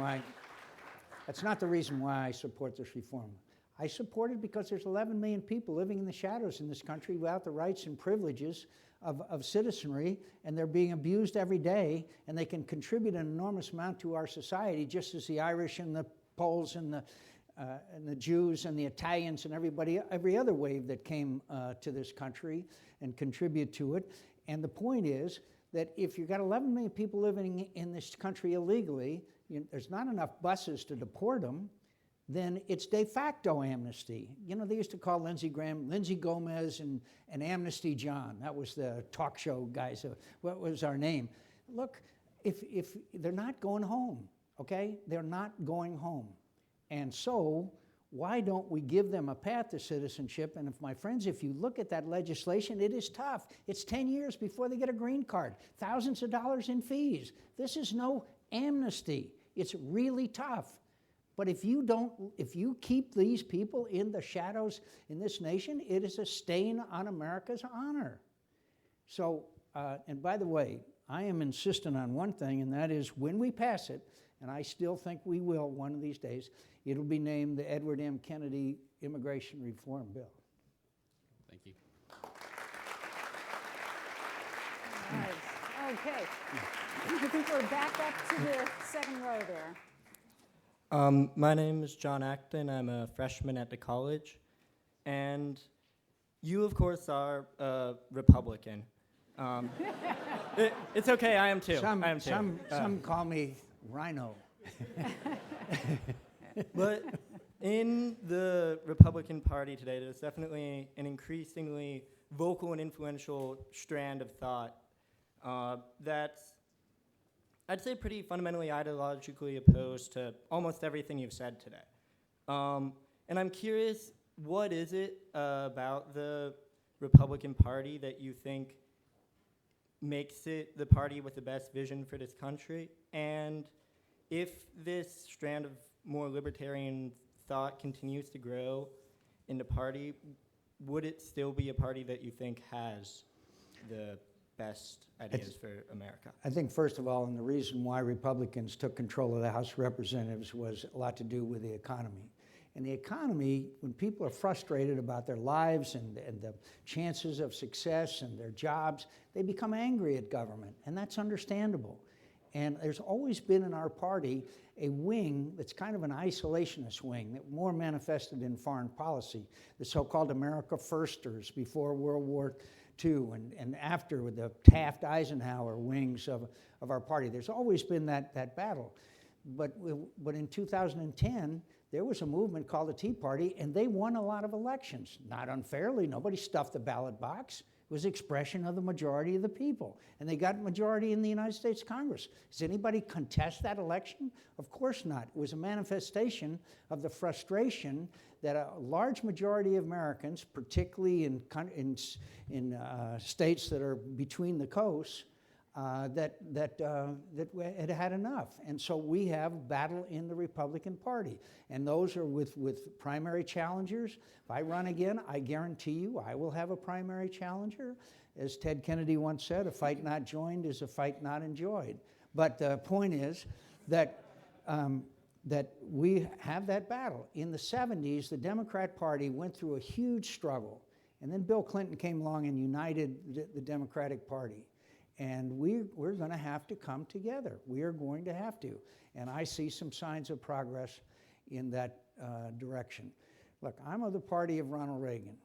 why I support this reform. I support it because there's 11 million people living in the shadows in this country without the rights and privileges of citizenry, and they're being abused every day, and they can contribute an enormous amount to our society, just as the Irish and the Poles and the Jews and the Italians and every other wave that came to this country and contribute to it. And the point is that if you've got 11 million people living in this country illegally, there's not enough buses to deport them, then it's de facto amnesty. You know, they used to call Lindsey Graham, Lindsey Gomez and Amnesty John. That was the talk show guys. What was our name? Look, if they're not going home, okay? They're not going home. And so Why don't we give them a path to citizenship? And my friends, if you look at that legislation, it is tough. It's 10 years before they get a green card, thousands of dollars in fees. This is no amnesty. It's really tough. But if you keep these people in the shadows in this nation, it is a stain on America's honor. So, and by the way, I am insistent on one thing, and that is when we pass it, and I still think we will one of these days, it'll be named the Edward M. Kennedy Immigration Reform Bill. Thank you. All right. Okay. I think we're back up to the second row there. My name is John Acton. I'm a freshman at the college. And you, of course, are a Republican. It's okay, I am too. Some call me Rhino. But in the Republican Party today, there's definitely an increasingly vocal and influential strand of thought that's, I'd say, pretty fundamentally ideologically opposed to almost everything you've said today. And I'm curious, what is it about the Republican Party that you think makes it the party with the best vision for this country? And if this strand of more libertarian thought continues to grow in the party, would it still be a party that you think has the best ideas for America? I think, first of all, and the reason why Republicans took control of the House of Representatives was a lot to do with the economy. And the economy, when people are frustrated about their lives and the chances of success and their jobs, they become angry at government, and that's understandable. And there's always been in our party a wing that's kind of an isolationist wing that more manifested in foreign policy, the so-called America Firsters before World War II and after, with the Taft-Eisenhower wings of our party. There's always been that battle. But in 2010, there was a movement called the Tea Party, and they won a lot of elections. Not unfairly. Nobody stuffed the ballot box. It was expression of the majority of the people. And they got majority in the United States Congress. Does anybody contest that election? Of course not. It was a manifestation of the frustration that a large majority of Americans, particularly in states that are between the coasts, that had had enough. And so we have battle in the Republican Party. And those are with primary challengers. If I run again, I guarantee you I will have a primary challenger. As Ted Kennedy once said, a fight not joined is a fight not enjoyed. But the point is that we have that battle. In the 70s, the Democrat Party went through a huge struggle. And then Bill Clinton came along and united the Democratic Party. And we're going to have to come together. We are going to have to. And I see some signs of progress in that direction. Look, I'm of the party of Ronald Reagan.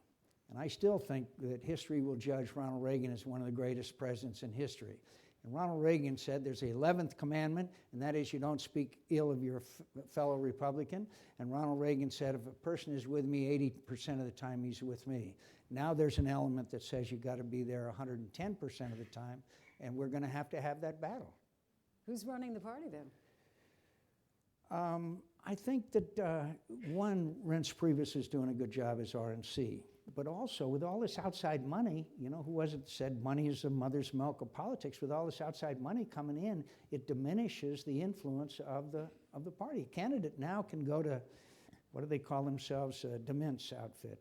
And I still think that history will judge Ronald Reagan as one of the greatest presidents in history. And Ronald Reagan said there's the 11th commandment, and that is you don't speak ill of your fellow Republican. And Ronald Reagan said if a person is with me 80% of the time, he's with me. Now there's an element that says you've got to be there 110% of the time, and we're going to have that battle. Who's running the party then? I think that one, Reince Priebus is doing a good job as RNC. But also, with all this outside money, you know, who was it that said money is the mother's milk of politics? With all this outside money coming in, it diminishes the influence of the party. A candidate now can go to, what do they call themselves, Demint's outfit,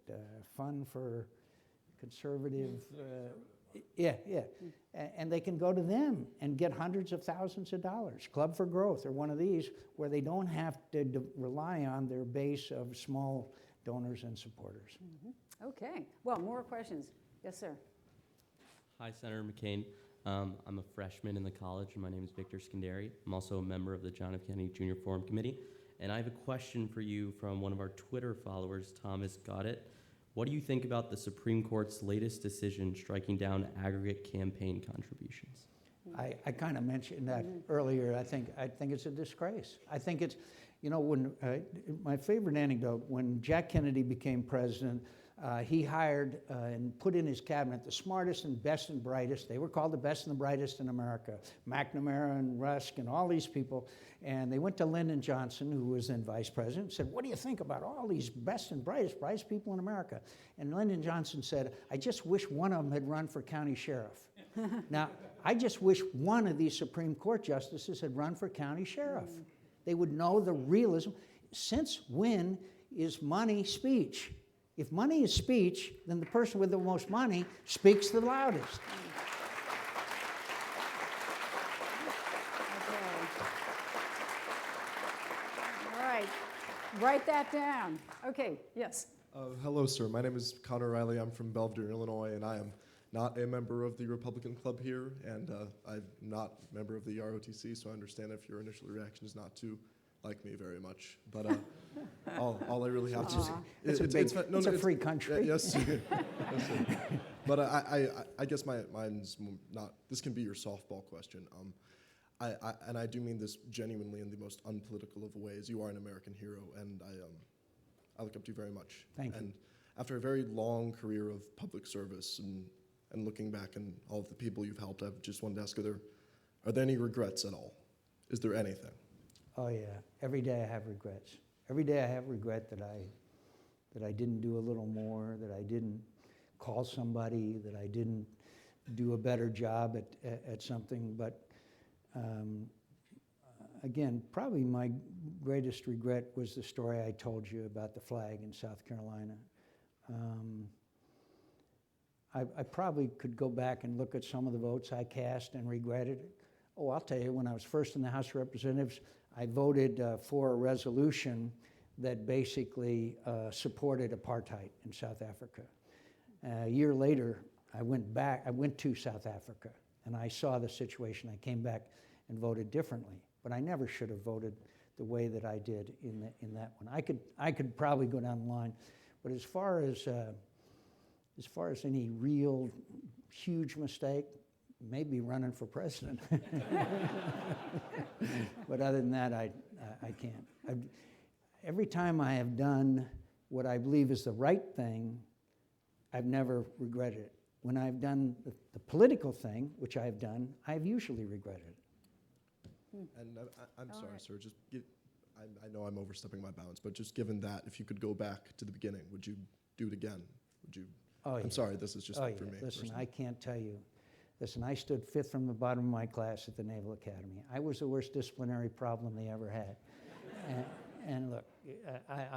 Fund for Conservative, and they can go to them and get hundreds of thousands of dollars. Club for Growth or one of these where they don't have to rely on their base of small donors and supporters. Mm-hmm. Okay. Well, more questions. Yes, sir. Hi, Senator McCain. I'm a freshman in the college, and my name is Victor Scandari. I'm also a member of the John F. Kennedy Jr. Forum Committee. And I have a question for you from one of our Twitter followers, Thomas Goddett. What do you think about the Supreme Court's latest decision striking down aggregate campaign contributions? I kind of mentioned that earlier. I think it's a disgrace. I think it's, you know, when my favorite anecdote, when Jack Kennedy became president, he hired and put in his cabinet the smartest and best and brightest. They were called the best and the brightest in America. McNamara and Rusk and all these people. And they went to Lyndon Johnson, who was then vice president, and said, what do you think about all these best and brightest people in America? And Lyndon Johnson said, I just wish one of them had run for county sheriff. Now, I just wish one of these Supreme Court justices had run for county sheriff. They would know the realism. Since when is money speech? If money is speech, then the person with the most money speaks the loudest. All right, write that down. Okay, yes. Hello, sir. My name is Connor Riley. I'm from Belvedere, Illinois, and I am not a member of the Republican Club here, and I'm not a member of the ROTC, so I understand if your initial reaction is not to like me very much. But all I really have to say... It's a free country. Yes, yes, sir. But I guess mine's not... This can be your softball question. And I do mean this genuinely in the most unpolitical of ways. You are an American hero, and I look up to you very much. Thank you. And after a very long career of public service and looking back and all of the people you've helped, I just wanted to ask, are there any regrets at all? Is there anything? Oh yeah, every day I have regrets. Every day I have regret that I didn't do a little more, that I didn't call somebody, that I didn't do a better job at something. But again, probably my greatest regret was the story I told you about the flag in South Carolina. I probably could go back and look at some of the votes I cast and regretted it. Oh, I'll tell you, when I was first in the House of Representatives, I voted for a resolution that basically supported apartheid in South Africa. A year later, I went to South Africa, and I saw the situation. I came back and voted differently, but I never should have voted the way that I did in that one. I could probably go down the line, but as far as any real huge mistake, maybe running for president. But other than that, I can't. Every time I have done what I believe is the right thing, I've never regretted it. When I've done the political thing, which I've done, I've usually regretted it. And I'm sorry, sir. I know I'm overstepping my bounds, but just given that, if you could go back to the beginning, would you do it again? Would you? Oh, yeah. I'm sorry, this is just for me. Listen, personally. I can't tell you. Listen, I stood 5th from the bottom of my class at the Naval Academy. I was the worst disciplinary problem they ever had. And look, I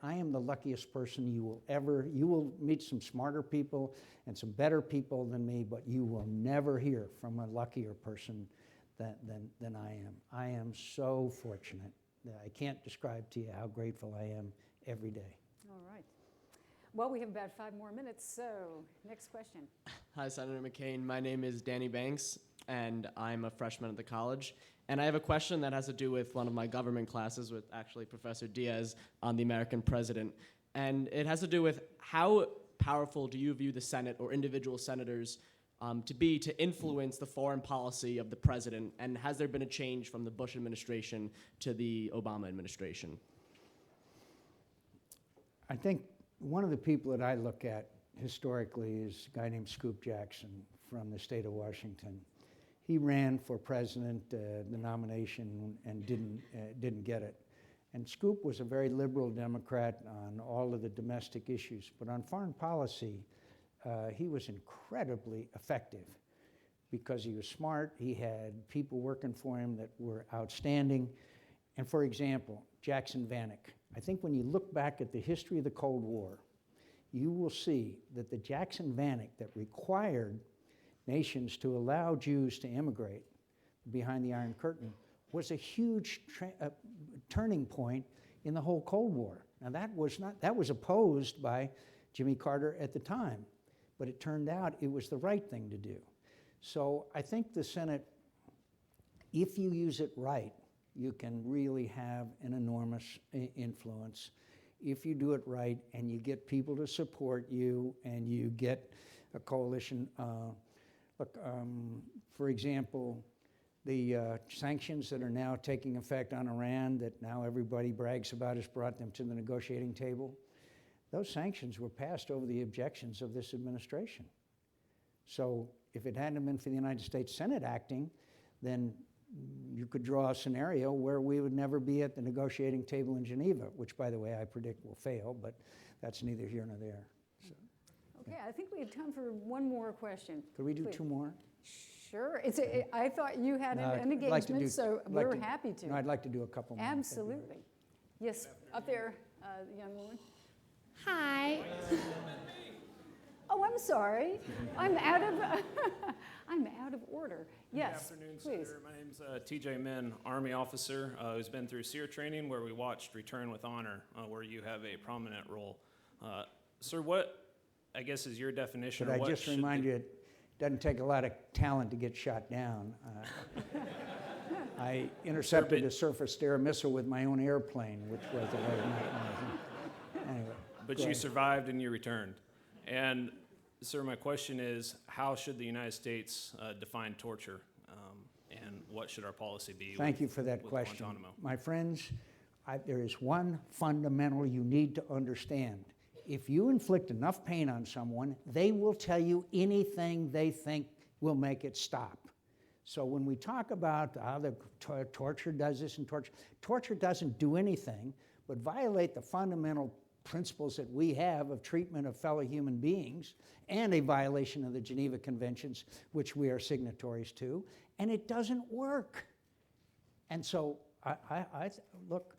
am the luckiest person you will meet some smarter people and some better people than me, but you will never hear from a luckier person than I am. I am so fortunate that I can't describe to you how grateful I am every day. All right. Well, we have about 5 more minutes, so next question. Hi, Senator McCain. My name is Danny Banks, and I'm a freshman at the college. And I have a question that has to do with one of my government classes with actually Professor Diaz on the American president. And it has to do with how powerful do you view the Senate or individual senators to influence the foreign policy of the president? And has there been a change from the Bush administration to the Obama administration? I think one of the people that I look at historically is a guy named Scoop Jackson from the state of Washington. He ran for president, the nomination, and didn't get it. And Scoop was a very liberal Democrat on all of the domestic issues, but on foreign policy, he was incredibly effective because he was smart. He had people working for him that were outstanding. And for example, Jackson Vanik. I think when you look back at the history of the Cold War, you will see that the Jackson Vanik that required nations to allow Jews to immigrate behind the Iron Curtain was a huge turning point in the whole Cold War. Now that was opposed by Jimmy Carter at the time, but it turned out it was the right thing to do. So I think the Senate, if you use it right, you can really have an enormous influence. If you do it right and you get people to support you and you get a coalition. For example, the sanctions that are now taking effect on Iran that now everybody brags about has brought them to the negotiating table. those sanctions were passed over the objections of this administration. So if it hadn't been for the United States Senate acting, then you could draw a scenario where we would never be at the negotiating table in Geneva, which, by the way, I predict will fail, but that's neither here nor there. So, Okay, I think we have time for one more question. could we do Please. 2 more? Sure. I thought you had No, an I'd like to engagement, do- so I'd like we're to- happy to. No, I'd like to do a couple more. Absolutely. Yes, up there, the young woman. Hi. Oh, I'm sorry. I'm out of, I'm out of order. Yes, Good afternoon, please. Senator. My name's TJ Min, Army officer who's been through SEER training where we watched Return with Honor, where you have a prominent role. Sir, what, I guess, is your definition? Should I or what just should remind the- you, it doesn't take a lot of talent to get shot down. I intercepted a surface-to-air missile with my own airplane, which was anyway. But go you ahead. survived and you returned. And, sir, my question is, how should the United States define torture? And what should our policy be? Thank you for that with question. Guantanamo? My friends, there is one fundamental you need to understand. If you inflict enough pain on someone, they will tell you anything they think will make it stop. So when we talk about how the torture does this and torture doesn't do anything but violate the fundamental principles that we have of treatment of fellow human beings and a violation of the Geneva Conventions, which we are signatories to, and it doesn't work. And so, look,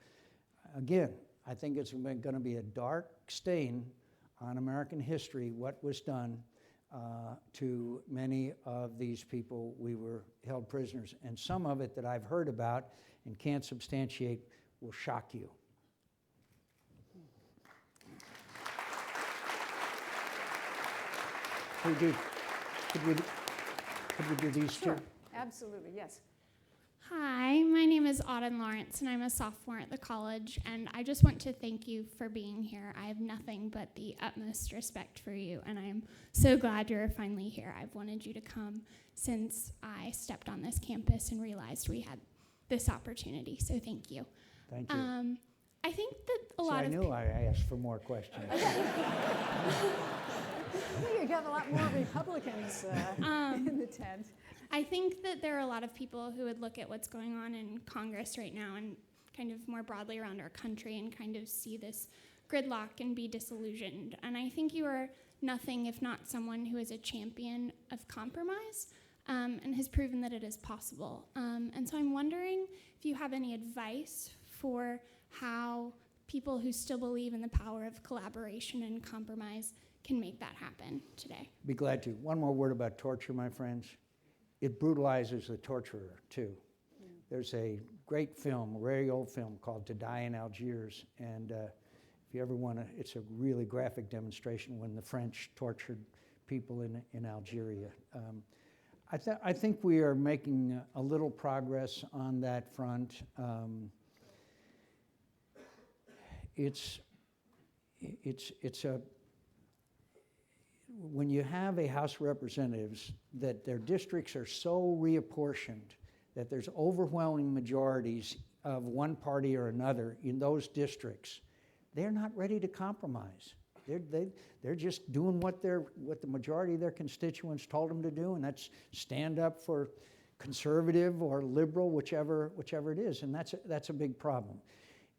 again, I think it's going to be a dark stain on American history what was done to many of these people. We were held prisoners, and some of it that I've heard about and can't substantiate will shock you. Could we do these Sure, two? absolutely, yes. Hi, my name is Auden Lawrence, and I'm a sophomore at the college, and I just want to thank you for being here. I have nothing but the utmost respect for you, and I'm so glad you're finally here. I've wanted you to come since I stepped on this campus and realized we had this opportunity, so thank you. Thank you. I think that a See, lot I of knew I asked for more questions. You got a lot more Republicans in the tent. I think that there are a lot of people who would look at what's going on in Congress right now and kind of more broadly around our country and kind of see this gridlock and be disillusioned. And I think you are nothing if not someone who is a champion of compromise and has proven that it is possible. And so I'm wondering if you have any advice for how people who still believe in the power of collaboration and compromise can make that happen today. Be glad to. One more word about torture, my friends. It brutalizes the torturer, too. Yeah. There's a great film, a very old film, called To Die in Algiers, and if you ever want to, it's a really graphic demonstration when the French tortured people in Algeria. I think we are making a little progress on that front. When you have a House of Representatives that their districts are so reapportioned that there's overwhelming majorities of one party or another in those districts, they're not ready to compromise. They're just doing what the majority of their constituents told them to do, and that's stand up for conservative or liberal, whichever it is, and that's a big problem.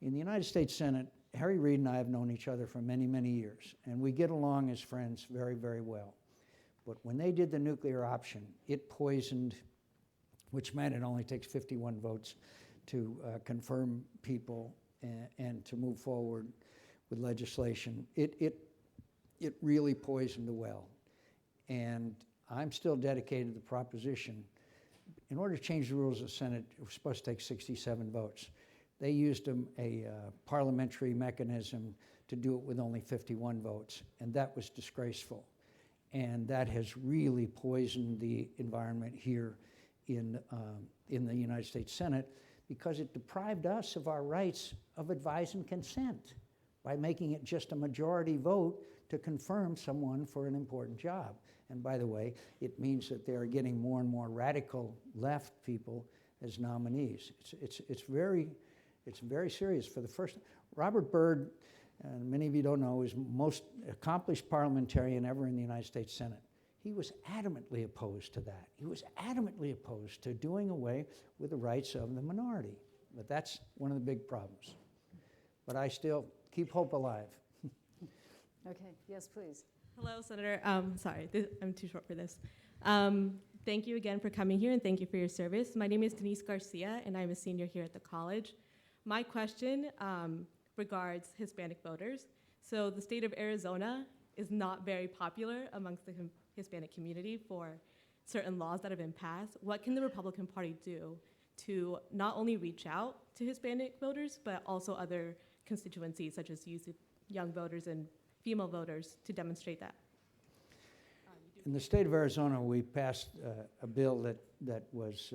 In the United States Senate, Harry Reid and I have known each other for many, many years, and we get along as friends very, very well. But when they did the nuclear option, it poisoned, which meant it only takes 51 votes to confirm people and to move forward with legislation. It really poisoned the well. And I'm still dedicated to the proposition. In order to change the rules of the Senate, it was supposed to take 67 votes. They used a parliamentary mechanism to do it with only 51 votes, and that was disgraceful. And that has really poisoned the environment here in the United States Senate because it deprived us of our rights of advise and consent by making it just a majority vote to confirm someone for an important job. And by the way, it means that they are getting more and more radical left people as nominees. It's very serious. For the first, Robert Byrd and many of you don't know, is most accomplished parliamentarian ever in the United States Senate. He was adamantly opposed to that. He was adamantly opposed to doing away with the rights of the minority. But that's one of the big problems. But I still keep hope alive. Okay, yes, please. Hello, Senator. Sorry, I'm too short for this. Thank you again for coming here, and thank you for your service. My name is Denise Garcia, and I'm a senior here at the college. My question regards Hispanic voters. So the state of Arizona is not very popular amongst the Hispanic community for certain laws that have been passed. What can the Republican Party do to not only reach out to Hispanic voters, but also other constituencies such as youth, young voters and female voters to demonstrate that? In the state of Arizona, we passed a bill that was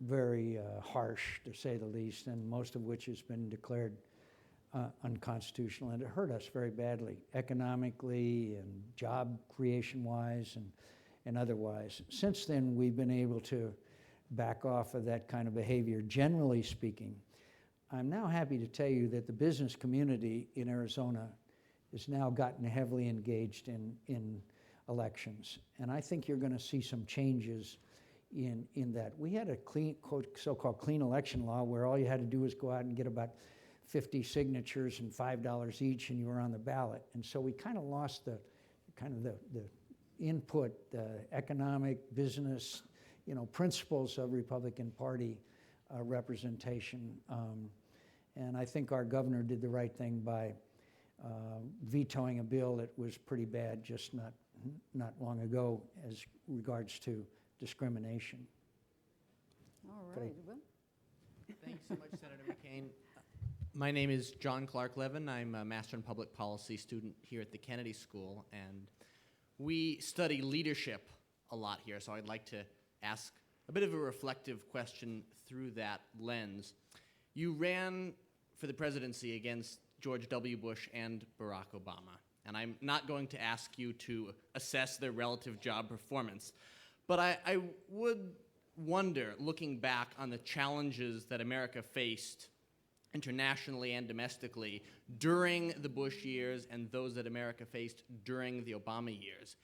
very harsh, to say the least, and most of which has been declared unconstitutional, and it hurt us very badly, economically and job creation-wise and otherwise. Since then, we've been able to back off of that kind of behavior, generally speaking. I'm now happy to tell you that the business community in Arizona has now gotten heavily engaged in elections. And I think you're going to see some changes in that. We had a clean, so-called clean election law where all you had to do was go out and get about 50 signatures and $5 each, and you were on the ballot. And so we kind of lost the input, the economic, business, principles of Republican Party representation. And I think our governor did the right thing by vetoing a bill that was pretty bad just not long ago as regards to discrimination. All right. Well, Thanks so much, Senator McCain. My name is John Clark Levin. I'm a Master in Public Policy student here at the Kennedy School, and we study leadership a lot here, so I'd like to ask a bit of a reflective question through that lens. You ran for the presidency against George W. Bush and Barack Obama, and I'm not going to ask you to assess their relative job performance, but I would wonder, looking back on the challenges that America faced internationally and domestically during the Bush years and those that America faced during the Obama years,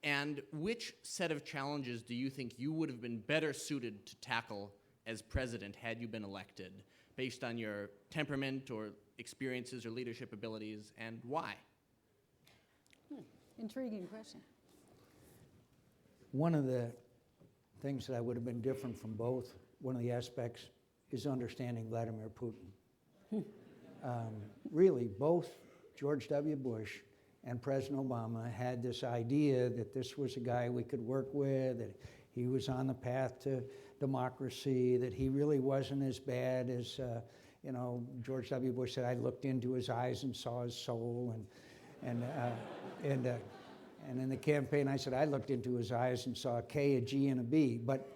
and which set of challenges do you think you would have been better suited to tackle as president had you been elected, based on your temperament or experiences or leadership abilities, and why? intriguing question. One of the things that I would have been different from both, one of the aspects, is understanding Vladimir Putin. Really, both George W. Bush and President Obama had this idea that this was a guy we could work with, that he was on the path to democracy, that he really wasn't as bad as, George W. Bush said, I looked into his eyes and saw his soul, and in the campaign I said, I looked into his eyes and saw a K, a G, and a B. But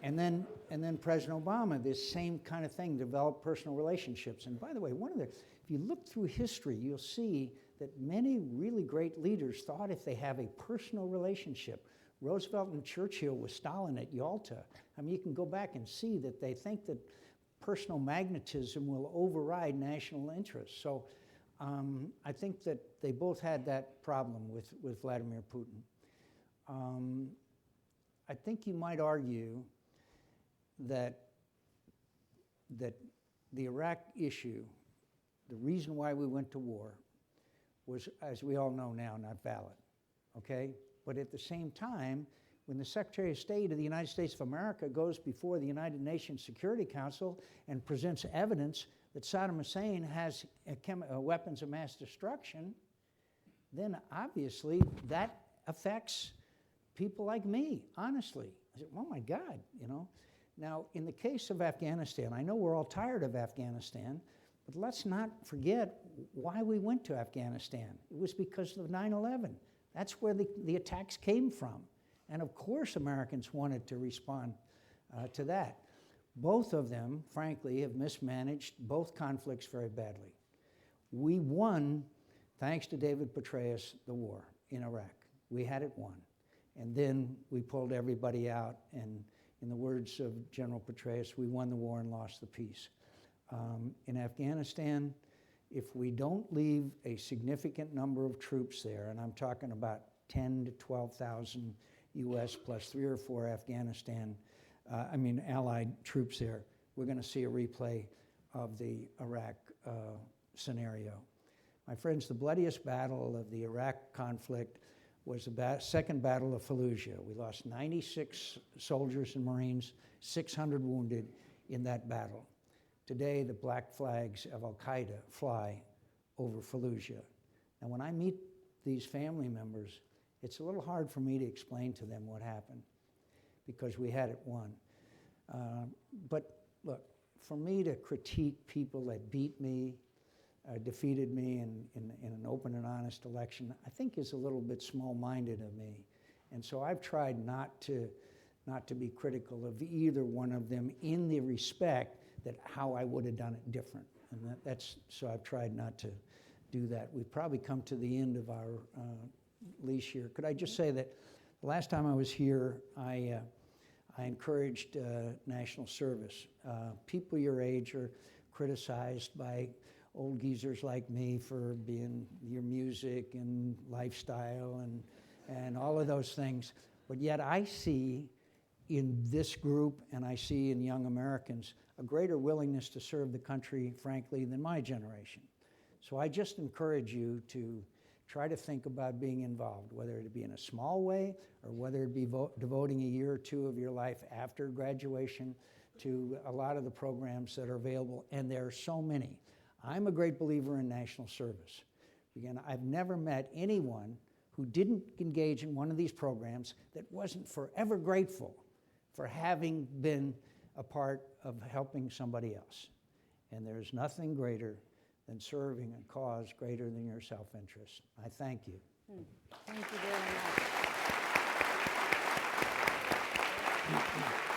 and then President Obama, this same kind of thing, developed personal relationships. And by the way, if you look through history, you'll see that many really great leaders thought if they have a personal relationship, Roosevelt and Churchill with Stalin at Yalta, I mean, you can go back and see that they think that personal magnetism will override national interests. So I think that they both had that problem with Vladimir Putin. I think you might argue that the Iraq issue, the reason why we went to war, was, as we all know now, not valid, okay? But at the same time, when the Secretary of State of the United States of America goes before the United Nations Security Council and presents evidence that Saddam Hussein has weapons of mass destruction, then obviously that affects people like me, honestly. I said, oh my God, Now, in the case of Afghanistan, I know we're all tired of Afghanistan, but let's not forget why we went to Afghanistan. It was because of 9/11. That's where the attacks came from. And of course, Americans wanted to respond to that. Both of them, frankly, have mismanaged both conflicts very badly. We won, thanks to David Petraeus, the war in Iraq. We had it won. And then we pulled everybody out, and in the words of General Petraeus, we won the war and lost the peace. In Afghanistan, if we don't leave a significant number of troops there, and I'm talking about 10 to 12,000 U.S. plus 3 or 4 Afghanistan, Allied troops there, we're going to see a replay of the Iraq scenario. My friends, the bloodiest battle of the Iraq conflict was the second battle of Fallujah. We lost 96 soldiers and Marines, 600 wounded in that battle. Today, the black flags of Al-Qaeda fly over Fallujah. And when I meet these family members, it's a little hard for me to explain to them what happened because we had it won. But look, for me to critique people that beat me, defeated me in an open and honest election, I think is a little bit small-minded of me. And so I've tried not to be critical of either one of them in the respect that how I would have done it different. And so I've tried not to do that. We've probably come to the end of our leash here. Could I just say that the last time I was here, I encouraged national service. People your age are criticized by old geezers like me for being your music and lifestyle and all of those things. But yet I see in this group, and I see in young Americans, a greater willingness to serve the country, frankly, than my generation. So I just encourage you to try to think about being involved, whether it be in a small way or whether it be devoting a year or two of your life after graduation to a lot of the programs that are available, and there are so many. I'm a great believer in national service. Again, I've never met anyone who didn't engage in one of these programs that wasn't forever grateful for having been a part of helping somebody else. And there's nothing greater than serving a cause greater than your self-interest. I thank you. Thank you very much.